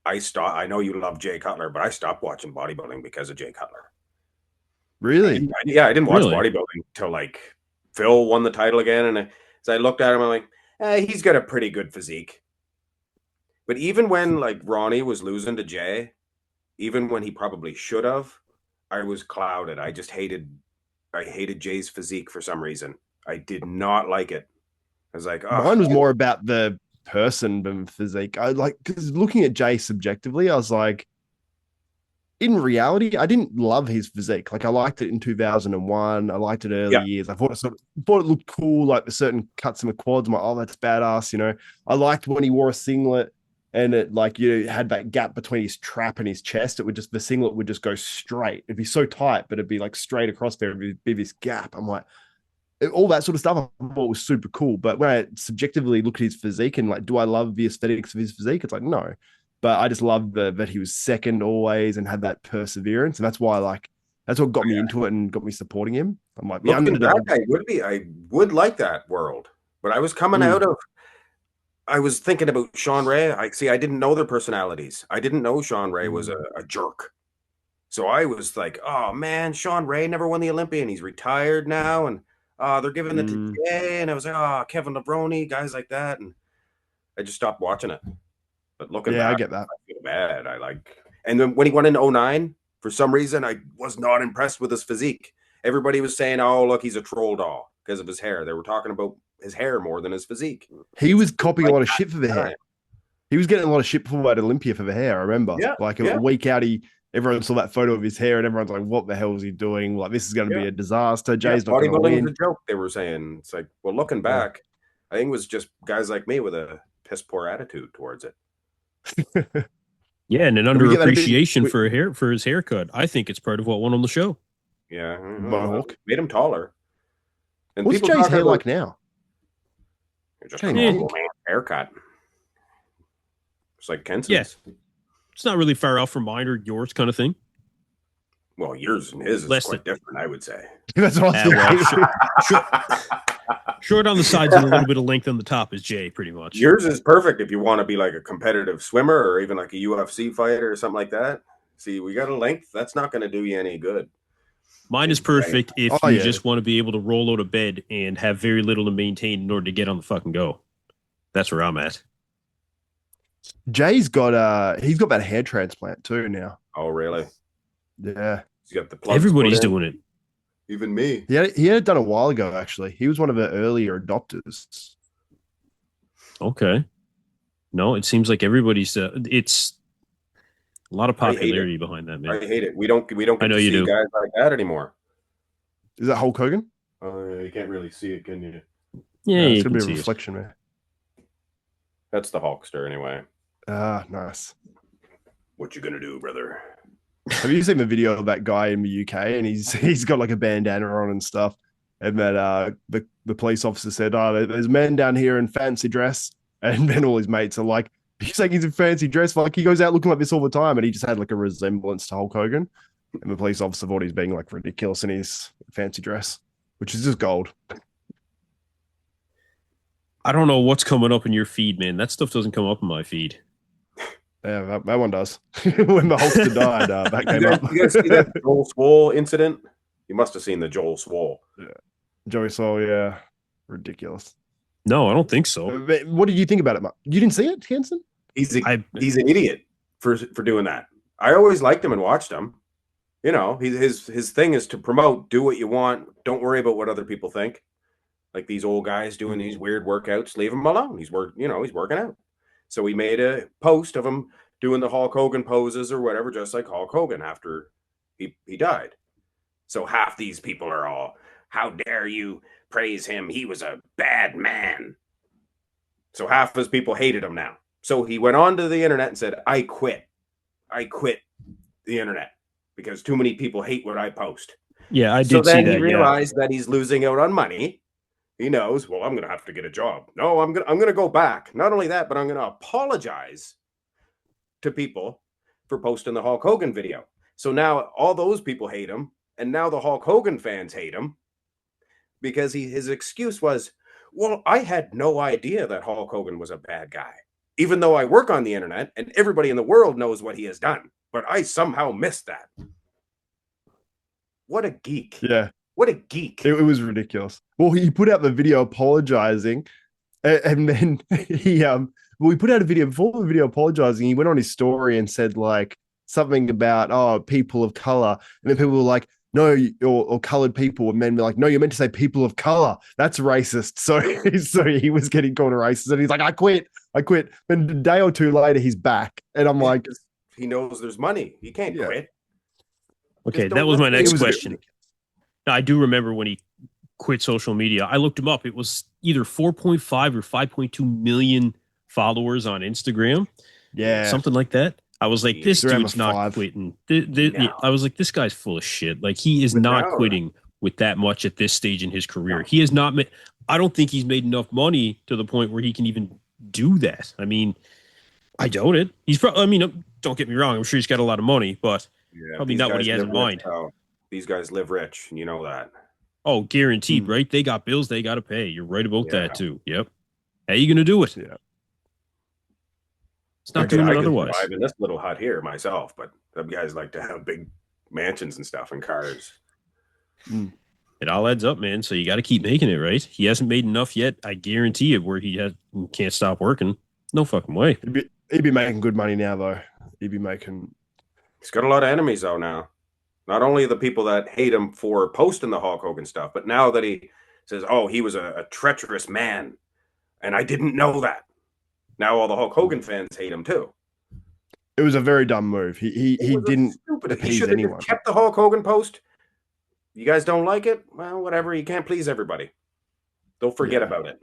I know you love Jay Cutler, but I stopped watching bodybuilding because of Jay Cutler. Really? I didn't watch Really? bodybuilding until like Phil won the title again, and as I looked at him, I'm like, he's got a pretty good physique. But even when like Ronnie was losing to Jay, even when he probably should have, I was clouded. I hated Jay's physique for some reason. I did not like it. I was like, oh. Mine was more about the person than physique. I like, because looking at Jay subjectively, I was like, in reality, I didn't love his physique. Like, I liked it in 2001. I liked it early years. I thought it looked cool. Like the certain cuts in the quads. I'm like, oh, that's badass. You know, I liked when he wore a singlet and it like, you know, had that gap between his trap and his chest. The singlet would just go straight. It'd be so tight, but it'd be like straight across there. It'd be this gap. I'm like, all that sort of stuff I thought was super cool. But when I subjectively look at his physique and like, do I love the aesthetics of his physique? It's like, no. But I just loved that he was second always and had that perseverance. And that's why that's what got me into it and got me supporting him. I'm like, looking back, I would like that world. But I was coming out of, I was thinking about Sean Ray. I didn't know their personalities. I didn't know Sean Ray was a jerk. So I was like, oh man, Sean Ray never won the Olympia and he's retired now. And they're giving it to Jay. And I was like, oh, Kevin Lebroni, guys like that. And I just stopped watching it. But looking back, I get that. I feel bad. And then when he won in 2009, for some reason, I was not impressed with his physique. Everybody was saying, oh, look, he's a troll doll because of his hair. They were talking about his hair more than his physique. He was copying a lot of shit for the hair. He was getting a lot of shit for at Olympia for the hair, I remember. A week out, everyone saw that photo of his hair and everyone's like, what the hell is he doing? Like, this is going to be a disaster. Jay's not going to win. Was a joke, they were saying. It's like, well, looking back, I think it was just guys like me with a piss poor attitude towards it. Yeah, and an underappreciation for his haircut. I think it's part of what won on the show. Yeah, Mohawk made him taller. And what's Jay's hair like now? Just a normal man haircut. It's like Kenson's. Yeah, it's not really far off from mine or yours, kind of thing. Well, yours and his is quite different, I would say. That's what I was Short on the sides and a little bit of length on the top is Jay, pretty much. Yours is perfect if you want to be like a competitive swimmer or even like a UFC fighter or something like that. See, we got a length. That's not going to do you any good. Mine is perfect if you just want to be able to roll out of bed and have very little to maintain in order to get on the fucking go. That's where I'm at. Jay's got he's got that hair transplant too now. Oh, really? Yeah. He's got the plugs. Everybody's doing it. Even me. He had it done a while ago, actually. He was one of the earlier adopters. Okay. No, it seems like everybody's it's a lot of popularity behind that, man. I hate it. We don't get I know to you see do. guys like that anymore. Is that Hulk Hogan? You can't really see it, can you? Yeah, it's you gonna can be a see reflection, man. That's the Hulkster anyway. Nice. What you gonna do, brother? Have you seen the video of that guy in the UK and he's got like a bandana on and stuff? And that the police officer said, "Oh, there's a man down here in fancy dress," and then all his mates are like, "He's like he's in fancy dress, like he goes out looking like this all the time," and he just had like a resemblance to Hulk Hogan. And the police officer thought he's being like ridiculous in his fancy dress, which is just gold. I don't know what's coming up in your feed, man. That stuff doesn't come up in my feed. Yeah, that one does. When the Hulkster died, that came up. You guys see that Joel Swole incident? You must have seen the Joel Swole. Yeah. Joey Swole, yeah. Ridiculous. No, I don't think so. What did you think about it, Mark? You didn't see it, Hanson? He's an idiot for doing that. I always liked him and watched him. You know, his thing is to promote, do what you want, don't worry about what other people think. Like these old guys doing these weird workouts, leave him alone. He's working out. So he made a post of him doing the Hulk Hogan poses or whatever, just like Hulk Hogan after he died. So half these people are all, How dare you praise him? He was a bad man. So half of his people hated him now. So he went on to the internet and said, I quit. I quit the internet because too many people hate what I post. Yeah, I So did see then that. he realized that he's losing out on money. He knows, well, I'm going to have to get a job. No, I'm going to go back. Not only that, but I'm going to apologize to people for posting the Hulk Hogan video. So now all those people hate him, and now the Hulk Hogan fans hate him because his excuse was, well, I had no idea that Hulk Hogan was a bad guy, even though I work on the internet and everybody in the world knows what he has done, but I somehow missed that. What a geek. Yeah. What a geek. It was ridiculous. Well, he put out the video apologizing, and then he put out a video before the video apologizing. He went on his story and said like something about people of color, and then people were like, no, or colored people, and men were like, no, you're meant to say people of color. That's racist. So he was getting called a racist, and he's like, I quit. And a day or two later, he's back, and I'm like, he knows there's money. He can't quit. Okay, that was my next question. Now, I do remember when he quit social media. I looked him up. It was either 4.5 or 5.2 million followers on Instagram. Yeah. Something like that. I was like, this dude's not 5. quitting. I was like, this guy's full of shit. Like, he is not quitting with that much at this stage in his career. He has not made, I don't think he's made enough money to the point where he can even do that. I mean, I doubt it. He's probably, I mean, don't get me wrong. I'm sure he's got a lot of money, but probably not what he has in mind. These guys live rich, and you know that. Oh, guaranteed, right? They got bills they got to pay. You're right about that too. Yep. How are you going to do it? Yeah. It's not doing it otherwise. I live in this little hut here myself, but some guys like to have big mansions and stuff and cars. It all adds up, man. So you got to keep making it, right? He hasn't made enough yet. I guarantee it. Where he can't stop working. No fucking way. He'd be making good money now, though. He'd be making. He's got a lot of enemies though now. Not only the people that hate him for posting the Hulk Hogan stuff, but now that he says, oh, he was a treacherous man, and I didn't know that. Now all the Hulk Hogan fans hate him too. It was a very dumb move. He didn't appease anyone. Kept the Hulk Hogan post. You guys don't like it? Well, whatever. You can't please everybody. They'll forget about it.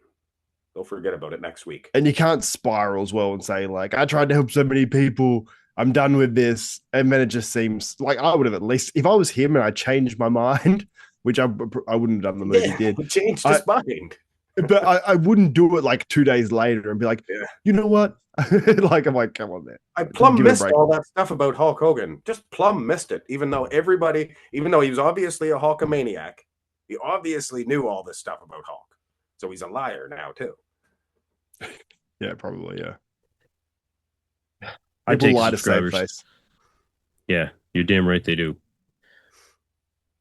They'll forget about it next week. And you can't spiral as well and say, like, I tried to help so many people. I'm done with this. And then it just seems like I would have at least, if I was him and I changed my mind, which I wouldn't have done the move he did. He changed his mind. But I wouldn't do it like 2 days later and be like, you know what? Like, I'm like, come on, man. I plumb missed all that stuff about Hulk Hogan. Just plumb missed it. Even though he was obviously a Hulkamaniac, he obviously knew all this stuff about Hulk. So he's a liar now, too. Yeah, probably, yeah. I take lie to subscribers. save face. Yeah, you're damn right they do.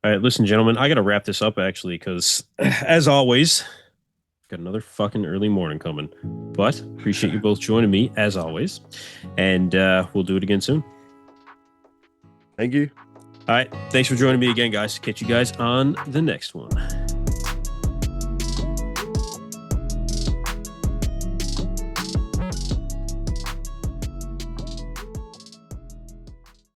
All right, listen, gentlemen, I got to wrap this up, actually, because, as always, got another fucking early morning coming. But appreciate you both joining me, as always. And we'll do it again soon. Thank you. All right, thanks for joining me again, guys. Catch you guys on the next one.